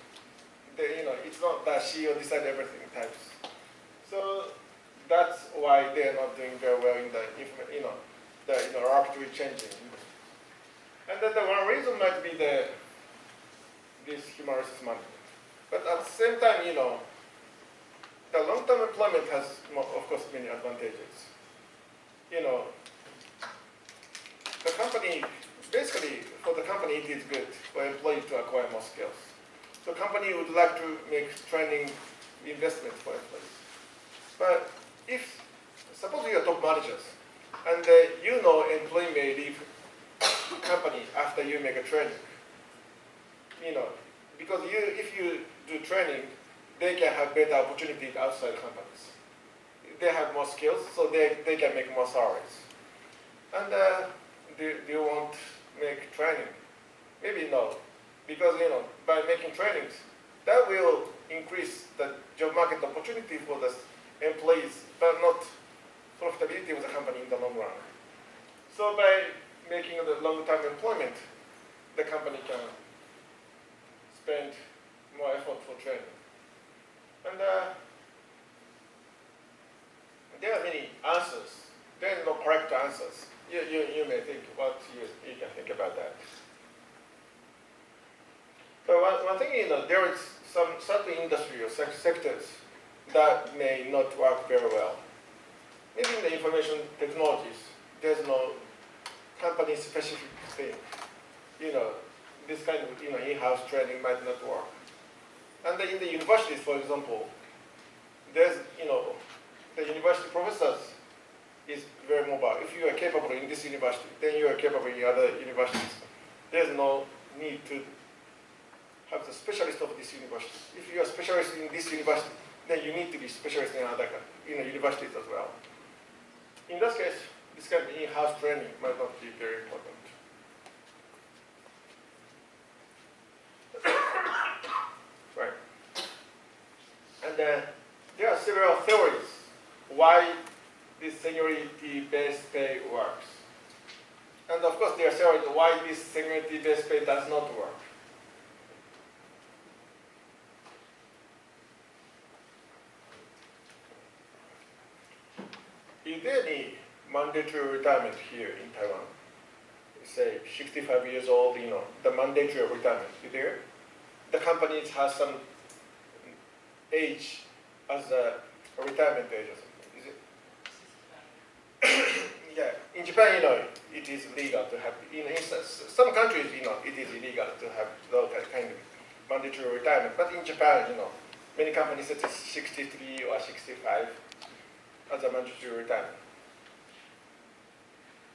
It's not that CEO decide everything types. So that's why they're not doing very well in the rapidly changing. And then the one reason might be this human resource management. But at the same time, the long-term employment has, of course, many advantages. The company, basically, for the company, it is good for employees to acquire more skills. So company would like to make training investment for employees. But suppose you are top managers, and employee may leave company after you make a training. Because if you do training, they can have better opportunities outside companies. They have more skills, so they can make more salaries. And do you want to make training? Maybe no. Because, by making trainings, that will increase the job market opportunity for the employees, but not profitability of the company in the long run. So by making the long-term employment, the company can spend more effort for training. And there are many answers. There are no correct answers. You may think what you can think about that. But one thing there is some certain industry or sectors that may not work very well. Maybe in the information technologies, there's no company-specific thing. This kind of in-house training might not work. And in the universities, for example, there's the university professors is very mobile. If you are capable in this university, then you are capable in other universities. There's no need to have the specialist of this university. If you are specialist in this university, then you need to be specialist in other universities as well. In this case, this kind of in-house training might not be very important. Right. And there are several theories why this seniority-based pay works. And of course, there are theories why this seniority-based pay does not work. Is there any mandatory retirement here in Taiwan? Say 65 years old, the mandatory retirement, is there? The companies have some age as a retirement age or something, is it? Yeah, in Japan, it is legal to have, in some countries, it is illegal to have those kind of mandatory retirement. But in Japan, many companies set 63 or 65 as a mandatory retirement.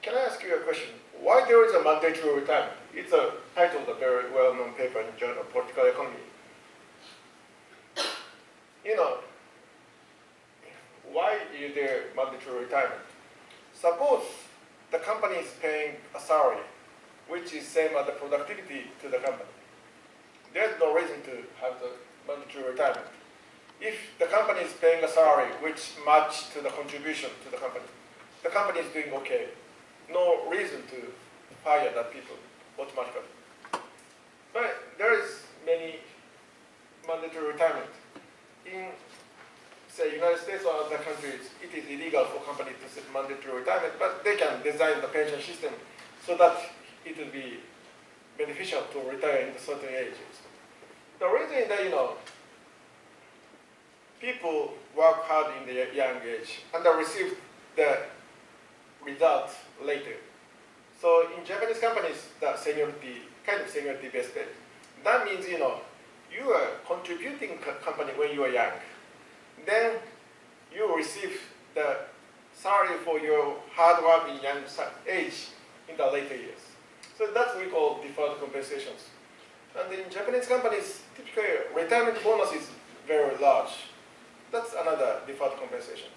Can I ask you a question? Why there is a mandatory retirement? It's a title of a very well-known paper in the Journal of Political Economy. Why is there mandatory retirement? Suppose the company is paying a salary, which is same as the productivity to the company. There's no reason to have the mandatory retirement. If the company is paying a salary which match to the contribution to the company is doing okay. No reason to fire that people automatically. But there is many mandatory retirement. In, say, United States or other countries, it is illegal for companies to set mandatory retirement, but they can design the pension system so that it will be beneficial to retire in certain ages. The reason is that, people work hard in their young age and they receive the results later. So in Japanese companies, the kind of seniority-based pay, that means, you are contributing company when you are young. Then you receive the salary for your hard work in young age in the later years. So that's what we call deferred compensations. And in Japanese companies, typically retirement bonus is very large. That's another deferred compensations.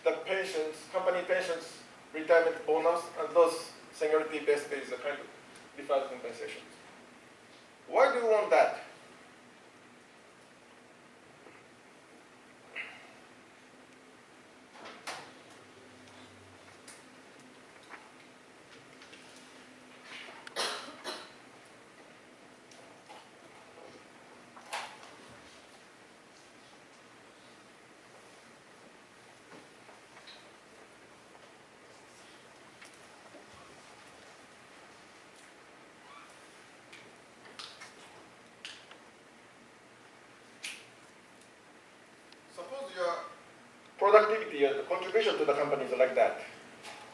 The pensions, company pensions, retirement bonus, and those seniority-based pay is a kind of deferred compensations. Why do you want that? Suppose your productivity, the contribution to the company is like that.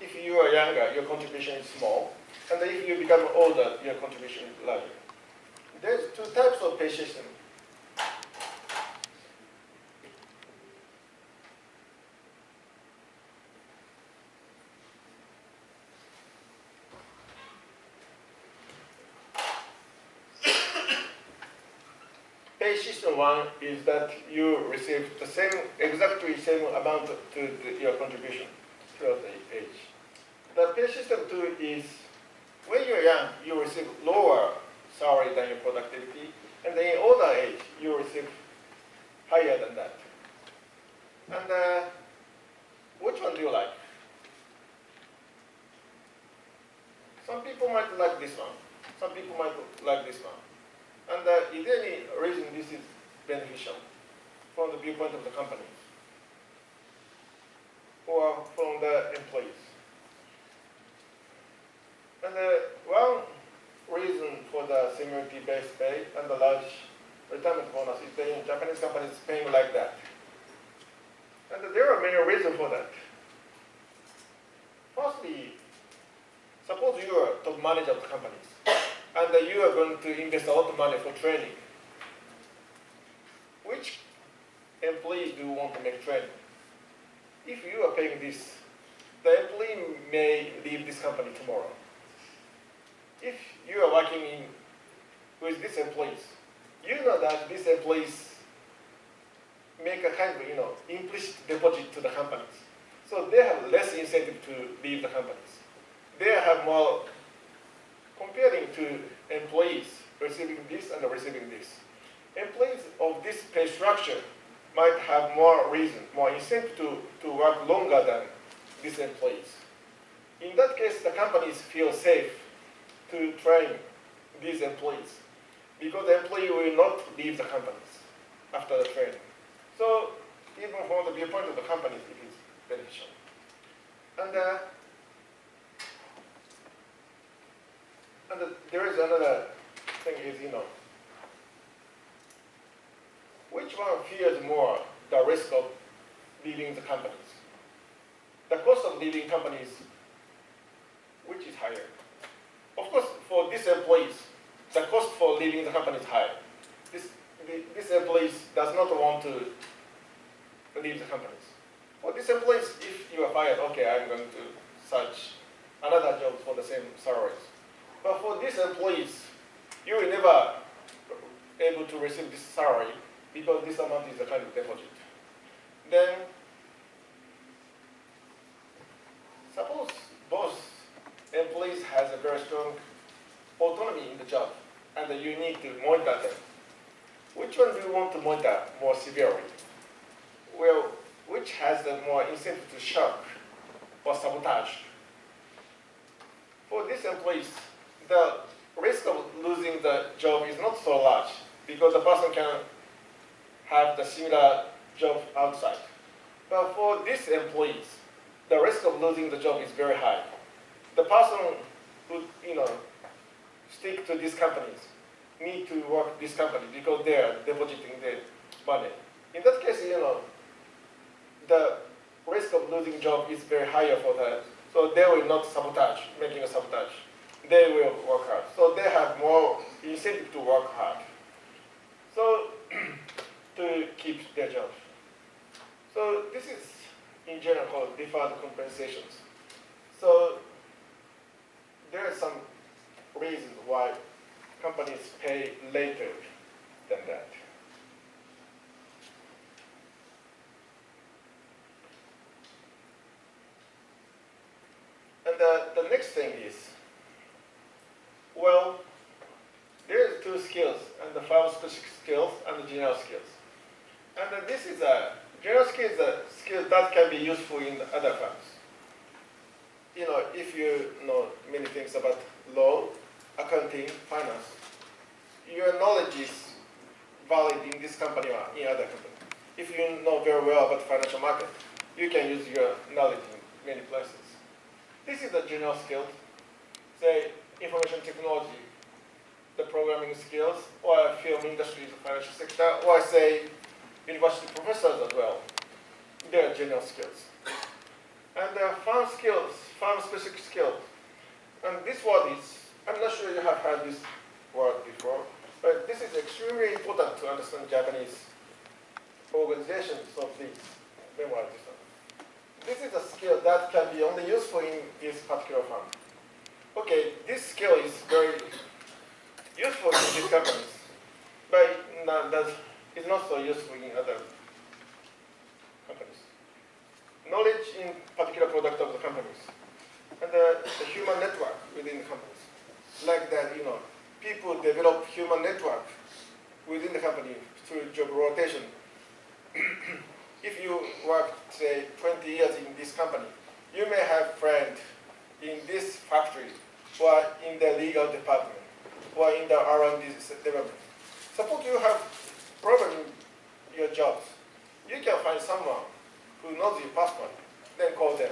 If you are younger, your contribution is small, and then if you become older, your contribution is larger. There's two types of pay system. Pay system one is that you receive the exactly same amount to your contribution throughout the age. The pay system two is when you're young, you receive lower salary than your productivity, and then in older age, you receive higher than that. And which one do you like? this one. And is there any reason this is beneficial from the viewpoint of the company or from the employees? And one reason for the seniority-based pay and the large retirement bonus is that Japanese companies paying like that. And there are many reasons for that. Firstly, suppose you are top manager of the companies, and you are going to invest a lot of money for training. Which employees do you want to make training? If you are paying this, the employee may leave this company tomorrow. If you are working with these employees, you know that these employees make a kind of, implicit deposit to the companies. So they have less incentive to leave the companies. They have more, comparing to employees receiving this and receiving this. Employees of this pay structure might have more reason, more incentive to work longer than these employees. In that case, the companies feel safe to train these employees because the employee will not leave the companies after the training. So even from the viewpoint of the companies, it is beneficial. And there is another thing is, which one fears more the risk of leaving the companies? The cost of leaving companies, which is higher? Of course, for these employees, the cost for leaving the company is higher. These employees does not want to leave the companies. For these employees, if you are fired, okay, I'm going to search another job for the same salaries. But for these employees, you will never able to receive this salary because this amount is a kind of deposit. Then, suppose both employees has a very strong autonomy in the job, and you need to monitor them. Which one do you want to monitor more severely? Well, which has the more incentive to shock or sabotage? For these employees, the risk of losing the job is not so large because the person can have the similar job outside. But for these employees, the risk of losing the job is very high. The person who, stick to these companies need to work this company because they are depositing their money. In that case, the risk of losing job is very higher for them. So they will not sabotage, making a sabotage. They will work hard. So they have more incentive to work hard. So to keep their jobs. So this is in general called deferred compensations. So there are some reasons why companies pay later than that. And the next thing is, well, there are two skills, and the firm-specific skills and the general skills. And this is a general skill is a skill that can be useful in other firms. If you know many things about law, accounting, finance, your knowledge is valid in this company or in other company. If you know very well about financial market, you can use your knowledge in many places. This is a general skill, say information technology, the programming skills, or film industry, the financial sector, or say university professors as well. They are general skills. And firm skills, firm-specific skills. And this word is, I'm not sure you have heard this word before, but this is extremely important to understand Japanese organizations of these memoirs. This is a skill that can be only useful in this particular firm. Okay, this skill is very useful in these companies, but that is not so useful in other companies. Knowledge in particular product of the companies, and the human network within the companies. Like that, people develop human network within the company through job rotation. If you work, say, 20 years in this company, you may have friends in this factory or in the legal department. or in the R&D development. Suppose you have problem in your jobs. You can find someone who knows you personally, then call them.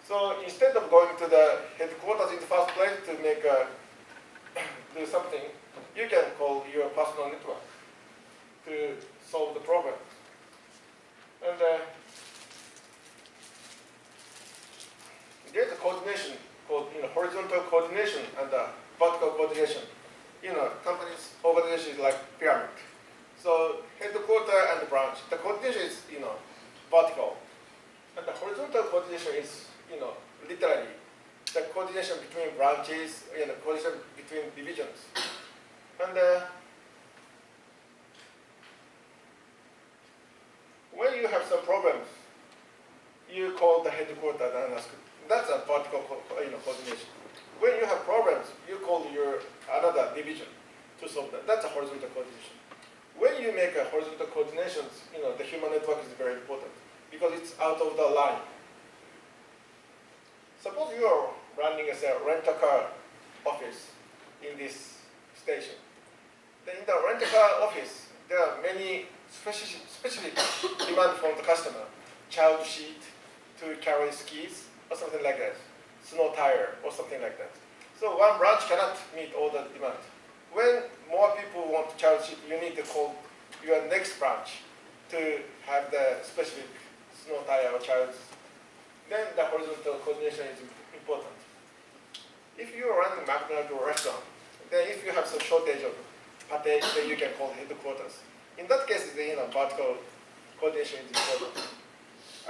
So instead of going to the headquarters in the first place to make do something, you can call your personal network to solve the problem. And there's a coordination called horizontal coordination and vertical coordination. Companies' organization is like pyramid. So headquarter and the branch, the coordination is vertical, and the horizontal coordination is literally the coordination between branches and the coordination between divisions. And when you have some problems, you call the headquarters and ask. That's a vertical coordination. When you have problems, you call your another division to solve that. That's a horizontal coordination. When you make a horizontal coordinations, the human network is very important because it's out of the line. Suppose you are running as a rent-a-car office in this station. Then in the rent-a-car office, there are many specific demand from the customer. Child seat to carry skis or something like that. Snow tire or something like that. So one branch cannot meet all the demand. When more people want child seat, you need to call your next branch to have the specific snow tire or child. Then the horizontal coordination is important. If you are running McDonald's or restaurant, then if you have some shortage of pate, then you can call headquarters. In that case, the vertical coordination is important.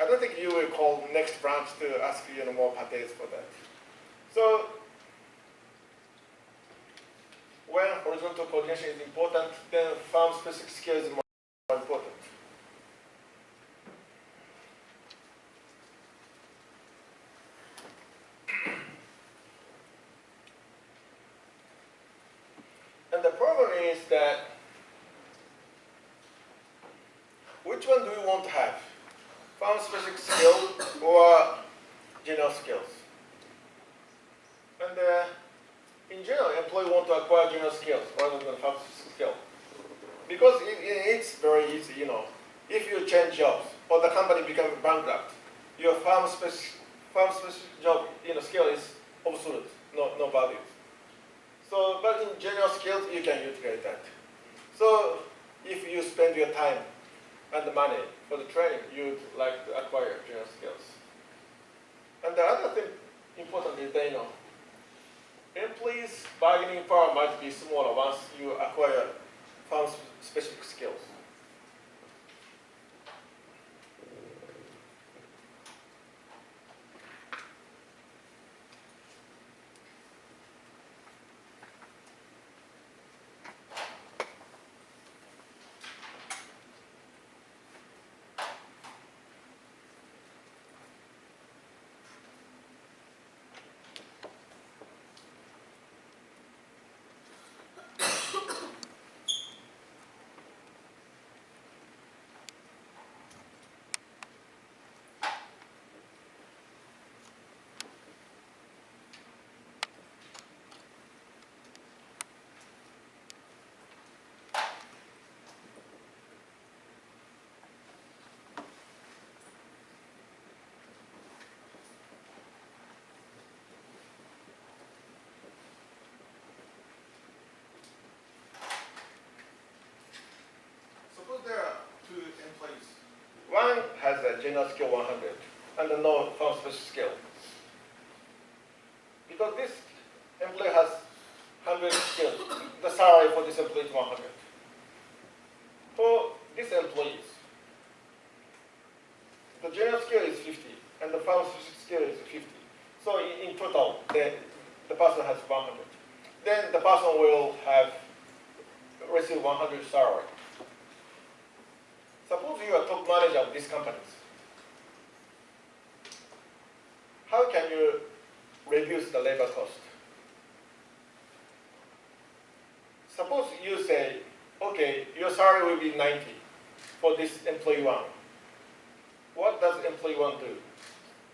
I don't think you will call next branch to ask more pates for that. So when horizontal coordination is important, then firm-specific skill is more important. And the problem is that which one do we want to have? Firm-specific skill or general skills? And in general, employee want to acquire general skills rather than firm-specific skill. Because it's very easy, If you change jobs or the company becomes bankrupt, your firm-specific job, skill is obsolete, no value. So, but in general skills, you can utilize that. So, if you spend your time and the money for the training, you'd like to acquire general skills. And the other thing important is that, employees' bargaining power might be smaller once you acquire firm-specific skills. There are two employees. One has a general skill 100 and a no firm-specific skill. Because this employee has 100 skills, the salary for this employee is 100. For these employees, the general skill is 50 and the firm-specific skill is 50. So in total, the person has 100. Then the person will receive 100 salary. Suppose you are top manager of these companies. How can you reduce the labor cost? Suppose you say, okay, your salary will be 90 for this employee one. What does employee one do?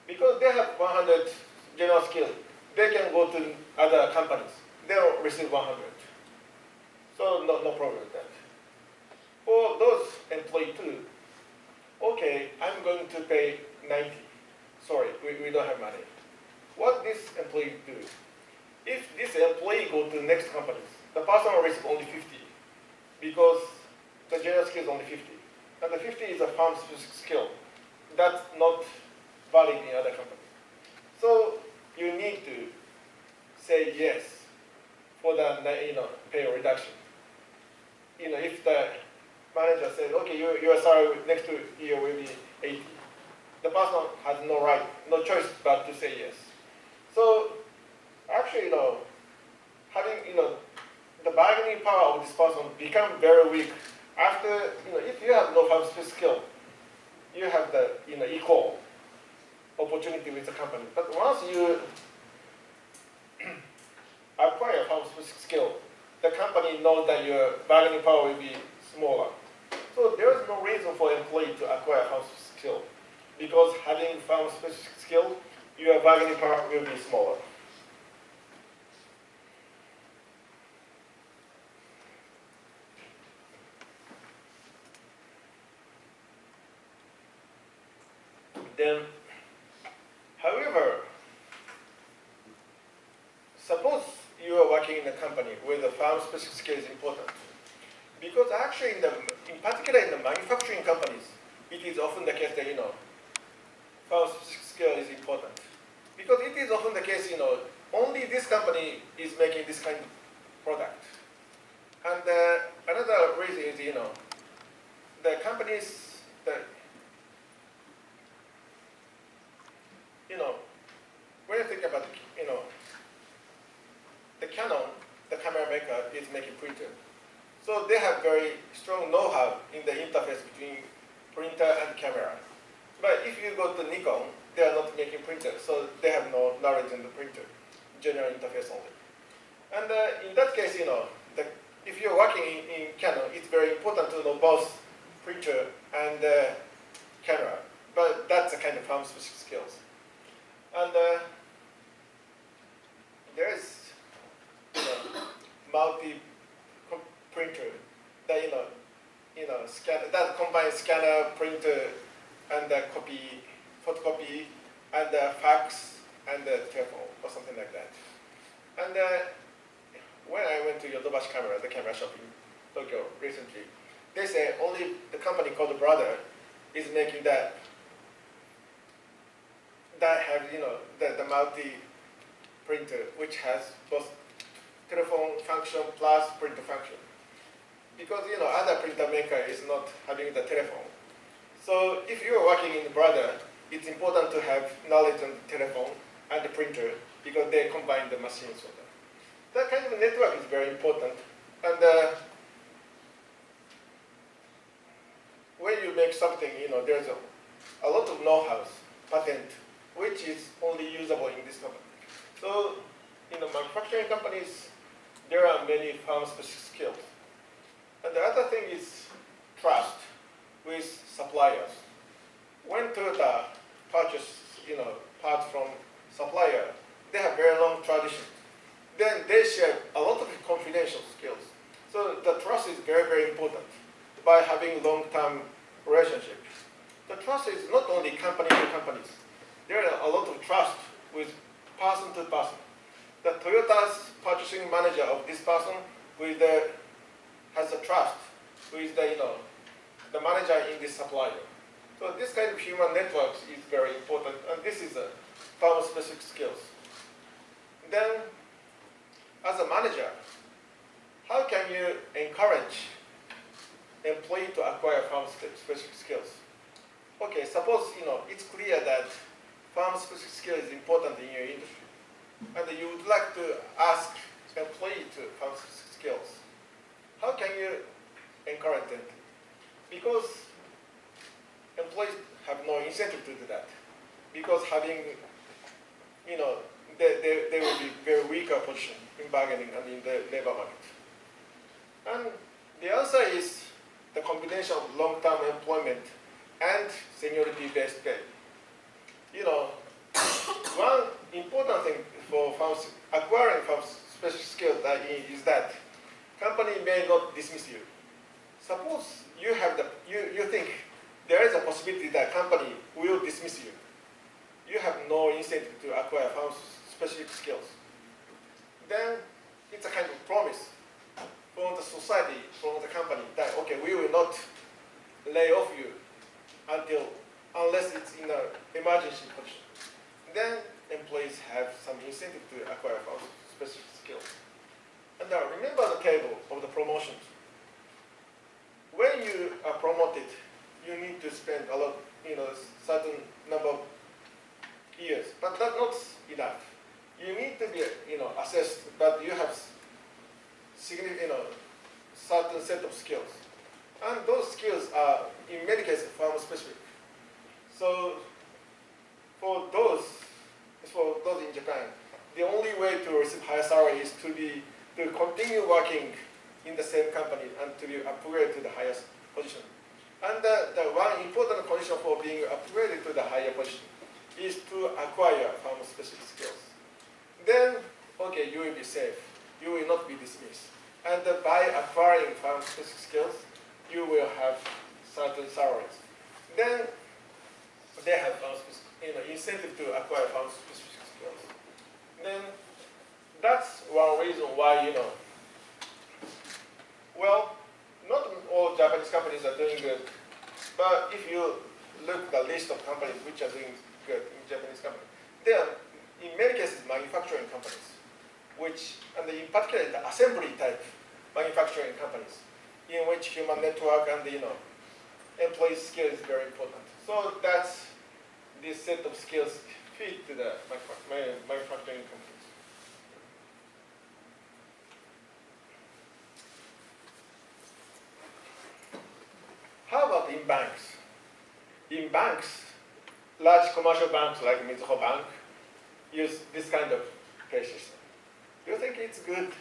Because they have 100 general skills, they can go to other companies. They'll receive 100. So no problem with that. For those employee too, okay, I'm going to pay 90. Sorry, we don't have money. What this employee do? If this employee go to the next company, the person will receive only 50 because the general skill is only 50. And the 50 is a farm specific skill. That's not valid in other companies. So you need to say yes for the pay reduction. If the manager says, okay, your salary next year will be 80, the person has no right, no choice but to say yes. So actually, having the bargaining power of this person become very weak after if you have no farm specific skill, you have the equal opportunity with the company. But once you acquire farm specific skill, the company knows that your bargaining power will be smaller. So there is no reason for employee to acquire farm specific skill because having farm specific skill, your bargaining power will be smaller. Then, however, suppose you are working in a company where the farm specific skill is important. Because actually, in particular in the manufacturing companies, it is often the case that farm specific skill is important. Because it is often the case, only this company is making this kind of product. And another reason is, the companies that when you think about, the Canon, the camera maker, is making printer. So they have very strong know-how in the interface between printer and camera. But if you go to Nikon, they are not making printer, so they have no knowledge in the printer, general interface only. And in that case, if you're working in Canon, it's very important to know both printer and camera. But that's a kind of farm specific skills. And there is multi-printer that scanner that combines scanner, printer, and photocopy, and fax, and telephone or something like that. And when I went to Yodobashi Camera, the camera shop in Tokyo recently, they say only the company called Brother is making that have the multi printer which has both telephone function plus printer function. Because other printer maker is not having the telephone. So if you are working in Brother, it's important to have knowledge on the telephone and the printer because they combine the machines. That kind of network is very important. And when you make something, there's a lot of know-how, patent, which is only usable in this company. So in the manufacturing companies, there are many farm-specific skills. And the other thing is trust with suppliers. When Toyota purchases, parts from supplier, they have very long tradition. Then they share a lot of confidential skills. So the trust is very, very important by having long-term relationship. The trust is not only company to companies. There are a lot of trust with person to person. The Toyota's purchasing manager of this person has a trust with the manager in this supplier. So this kind of human networks is very important, and this is a farm-specific skills. Then, as a manager, how can you encourage employee to acquire farm-specific skills? Okay, suppose it's clear that farm-specific skill is important in your industry, and you would like to ask employee to farm-specific skills. How can you encourage them? Because employees have no incentive to do that. Because having, they will be very weaker position in bargaining and in the labor market. And the answer is the combination of long-term employment and seniority-based pay. One important thing for acquiring farm specific skills is that company may not dismiss you. Suppose you think there is a possibility that company will dismiss you. You have no incentive to acquire farm-specific skills. Then it's a kind of promise from the society, from the company, that okay, we will not lay off you unless it's in an emergency position. Then employees have some incentive to acquire farm-specific skills. And remember the table of the promotions. When you are promoted, you need to spend a lot, certain number of years, but that's not enough. You need to be, assessed, but you have significant, certain set of skills, and those skills are, in many cases, farm-specific. So, for those in Japan, the only way to receive higher salary is to continue working in the same company and to be upgraded to the highest position. And the one important condition for being upgraded to the higher position is to acquire farm-specific skills. Then, okay, you will be safe. You will not be dismissed. And by acquiring farm-specific skills, you will have certain salaries. Then they have incentive to acquire farm-specific skills. Then that's one reason why, well, not all Japanese companies are doing good, but if you look at the list of companies which are doing good in Japanese companies, they are, in many cases, manufacturing companies, and in particular, the assembly type manufacturing companies, in which human network and, employee skill is very important. So that's this set of skills fit to the manufacturing companies. How about in banks? In banks, large commercial banks like Mizuho Bank use this kind of pay system. Do you think it's good?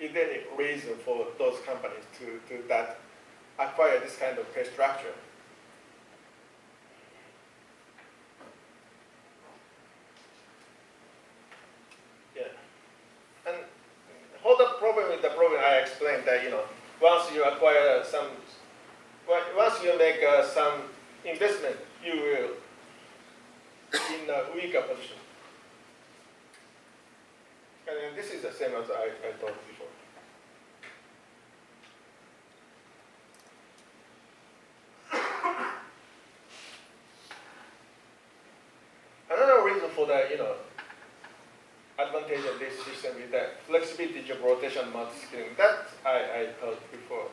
Is there any reason for those companies to acquire this kind of pay structure? Yeah. And hold up problem with the problem I explained that, once you acquire once you make some investment, you will in a weaker position. And this is the same as I talked before. Another reason for the advantage of this system is that flexibility, job rotation, multi-skilling. That I told before.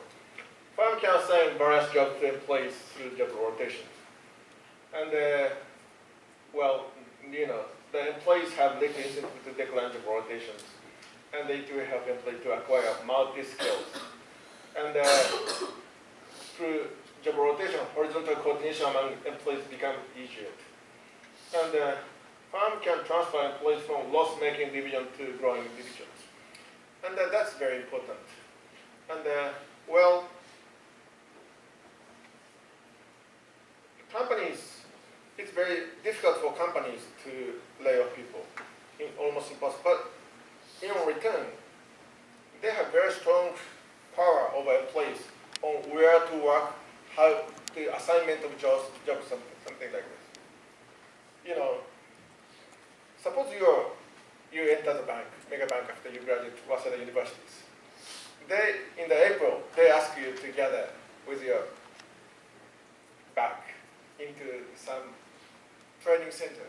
Firm can assign various jobs to employees through job rotation. And the employees have little incentive to decline job rotations, and they do help employees to acquire multi-skills. And through job rotation, horizontal coordination among employees become easier. And firm can transfer employees from loss-making division to growing divisions. And that's very important. And companies, it's very difficult for companies to lay off people, almost impossible. But in return, they have very strong power over employees on where to work, how the assignment of jobs, something like this. Suppose you enter the bank, mega bank after you graduate Waseda universities. In the April, they ask you to gather with your bank into some training center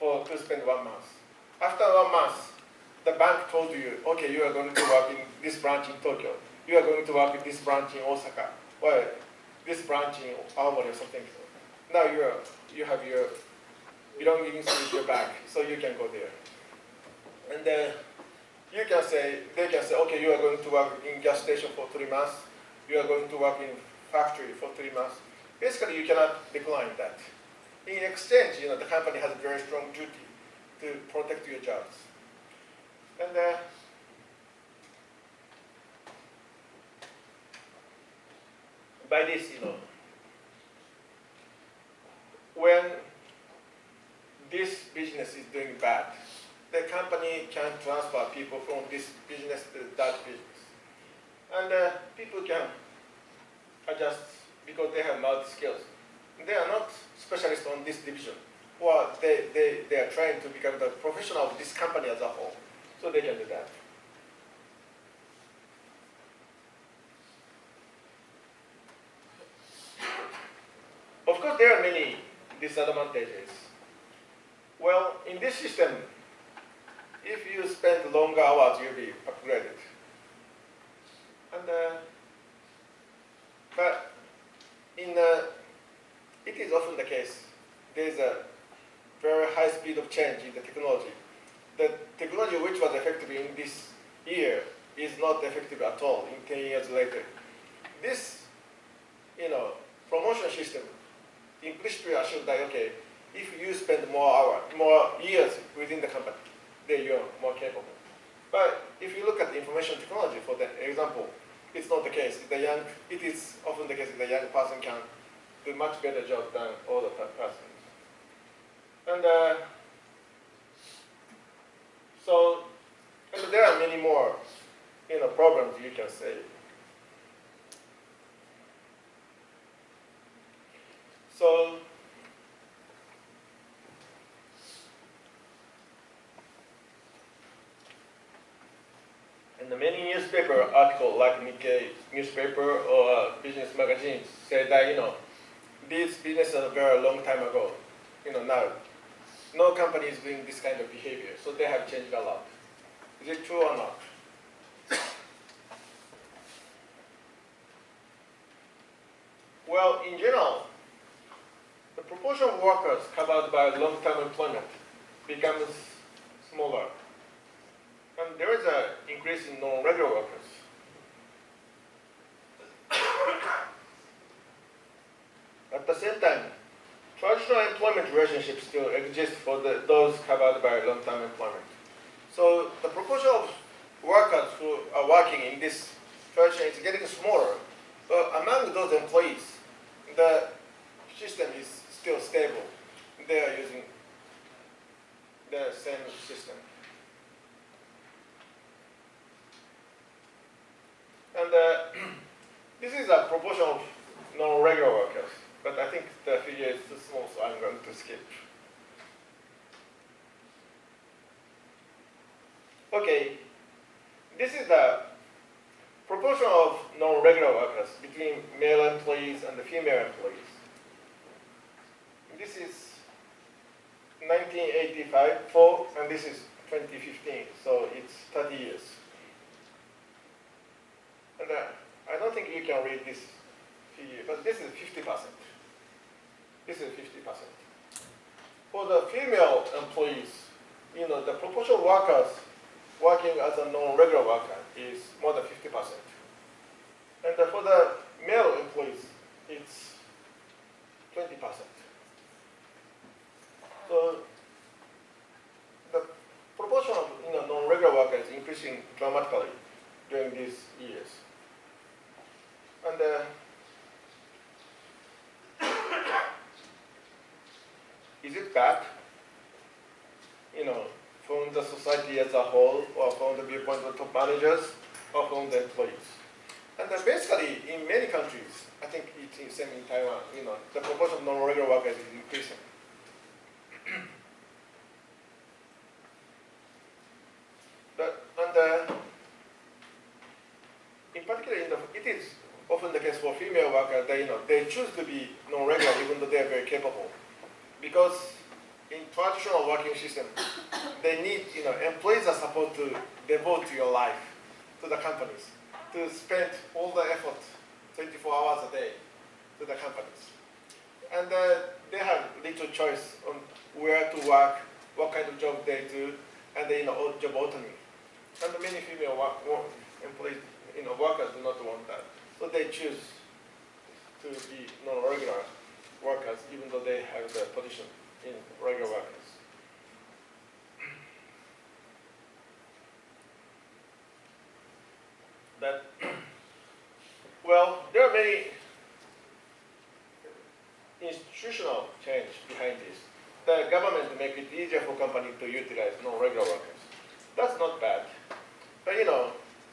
to spend 1 month. After 1 month, the bank told you, okay, you are going to work in this branch in Tokyo. You are going to work in this branch in Osaka. Well, this branch in Aomori or something. Now you have your belongings with your bag, so you can go there. And then they can say, okay, you are going to work in gas station for 3 months. You are going to work in factory for 3 months. Basically, you cannot decline that. In exchange, the company has a very strong duty to protect your jobs. And by this, when this business is doing bad, the company can transfer people from this business to that business. and people can adjust because they have multi skills. They are not specialists on this division, or they are trying to become the professional of this company as a whole, so they can do that. Of course, there are many disadvantages. Well, in this system, if you spend longer hours, you'll be upgraded. And but it is often the case. There is a very high speed of change in the technology. The technology which was effective in this year is not effective at all in 10 years later. This, promotion system implicitly assumes that, okay, if you spend more years within the company, then you're more capable. But if you look at information technology, for the example, it's not the case. It is often the case that the young person can do a much better job than older persons. And and there are many more, problems you can say. So, and many newspaper articles like Nikkei newspaper or business magazines say that, these businesses are very long time ago, now no company is doing this kind of behavior, so they have changed a lot. Is it true or not? Well, in general, the proportion of workers covered by long-term employment becomes smaller. And there is an increase in non-regular workers. At the same time, traditional employment relationships still exist for those covered by long-term employment. So the proportion of workers who are working in this tradition is getting smaller. But among those employees, the system is still stable. They are using the same system. And this is a proportion of non-regular workers, but I think the figure is too small, so I'm going to skip. Okay, this is the proportion of non-regular workers between male employees and the female employees. This is 1985, and this is 2015, so it's 30 years. And I don't think you can read this figure, but this is 50%. This is 50%. For the female employees, the proportion of workers working as a non-regular worker is more than 50%. And for the male employees, it's 20%. So the proportion of non-regular workers is increasing dramatically during these years. And is it bad? From the society as a whole, or from the viewpoint of top managers, or from the employees? And basically, in many countries, I think it's the same in Taiwan, the proportion of non-regular workers is increasing. In particular, it is often the case for female workers that they choose to be non-regular even though they are very capable, because in traditional working system, they need employees are supposed to devote your life to the companies, to spend all the effort, 24 hours a day, to the companies, and they have little choice on where to work, what kind of job they do, and job autonomy. And many female employees, workers do not want that. So they choose to be non-regular workers, even though they have the position in regular workers. But, well, there are many institutional change behind this. The government make it easier for companies to utilize non-regular workers. That's not bad. But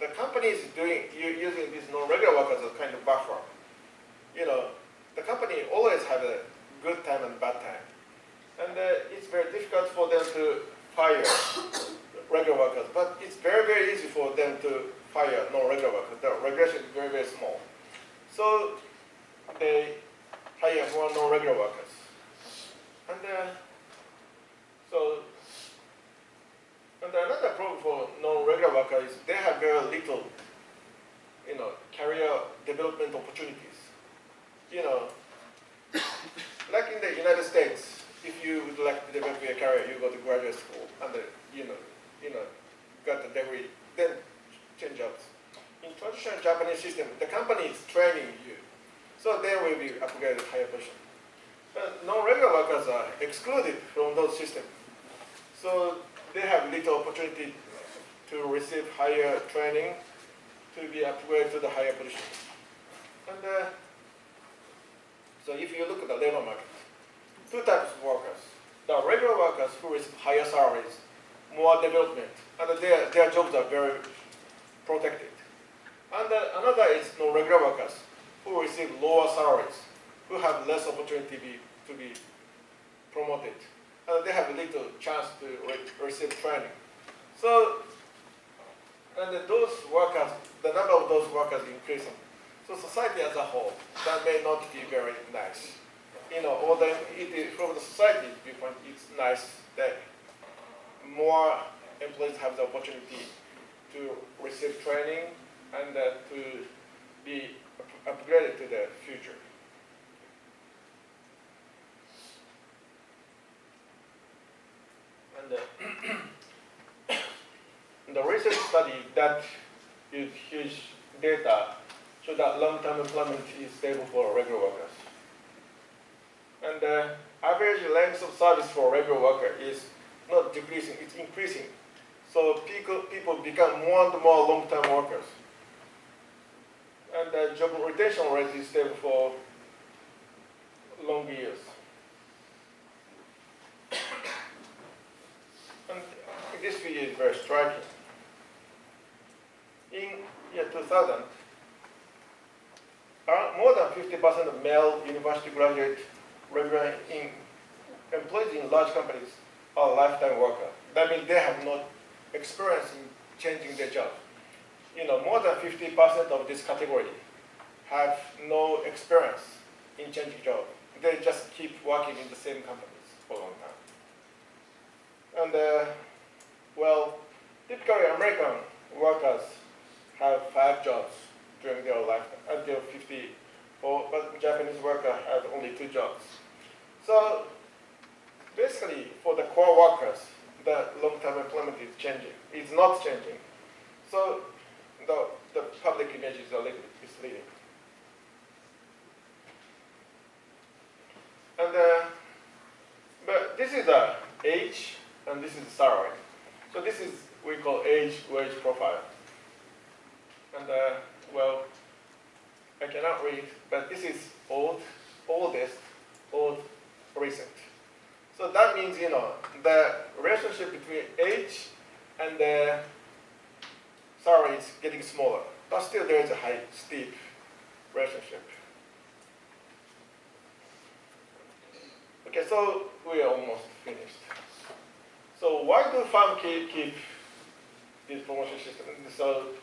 the company is using these non-regular workers as a kind of buffer. The company always have a good time and bad time. And it's very difficult for them to fire regular workers, but it's very, very easy for them to fire non-regular workers. The regulation is very, very small. So they hire more non-regular workers. And another problem for non-regular workers is they have very little, career development opportunities. Like in the United States, if you would like to develop your career, you go to graduate school and got a degree, then change jobs. In traditional Japanese system, the company is training you, so they will be upgraded to higher position. But non-regular workers are excluded from those systems, so they have little opportunity to receive higher training to be upgraded to the higher position. And so if you look at the labor market, two types of workers. The regular workers who receive higher salaries, more development, and their jobs are very protected. And another is non-regular workers who receive lower salaries, who have less opportunity to be promoted. And they have little chance to receive training. So, and those workers, the number of those workers increasing. So society as a whole, that may not be very nice. Although from the society viewpoint, it's nice that more employees have the opportunity to receive training and to be upgraded to the future. And the recent study that used huge data show that long-term employment is stable for regular workers. And the average length of service for regular worker is not decreasing, it's increasing. So people become more and more long-term workers. And the job rotation rate is stable for long years. And this figure is very striking. In year 2000, more than 50% of male university graduate regular employees in large companies are lifetime workers. That means they have no experience in changing their job. More than 50% of this category have no experience in changing job. They just keep working in the same companies for a long time. And typically American workers have 5 jobs during their lifetime until 50. But Japanese workers have only 2 jobs. So basically, for the core workers, the long-term employment is changing. It's not changing. So the public image is a little bit misleading. And but this is the age, and this is the salary. So this is we call age-wage profile. And I cannot read, but this is oldest, recent. So that means, the relationship between age and the salary is getting smaller, but still there is a high, steep relationship. Okay, so we are almost finished. So why do firms keep this promotion system? So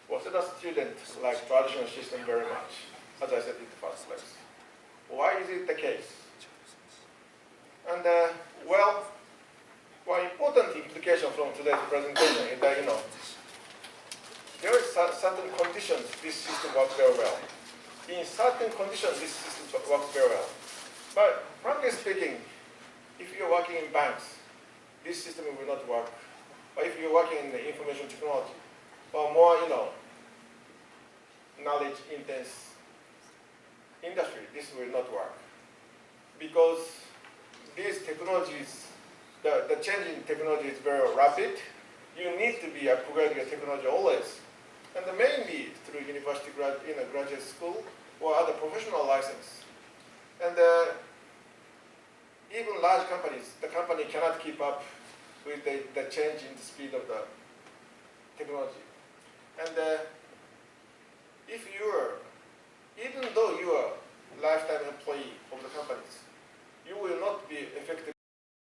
Waseda students like traditional system very much, as I said in the first place. Why is it the case? And one important implication from today's presentation is that there are certain conditions this system works very well. In certain conditions this system works very well. But frankly speaking, if you're working in banks, this system will not work. Or if you're working in the information technology, or more, knowledge-intense industry, this will not work. Because these technologies, the change in technology is very rapid. You need to be upgrading your technology always. And mainly through university graduate school or other professional license. And even large companies, the company cannot keep up with the change in the speed of the technology. And if you're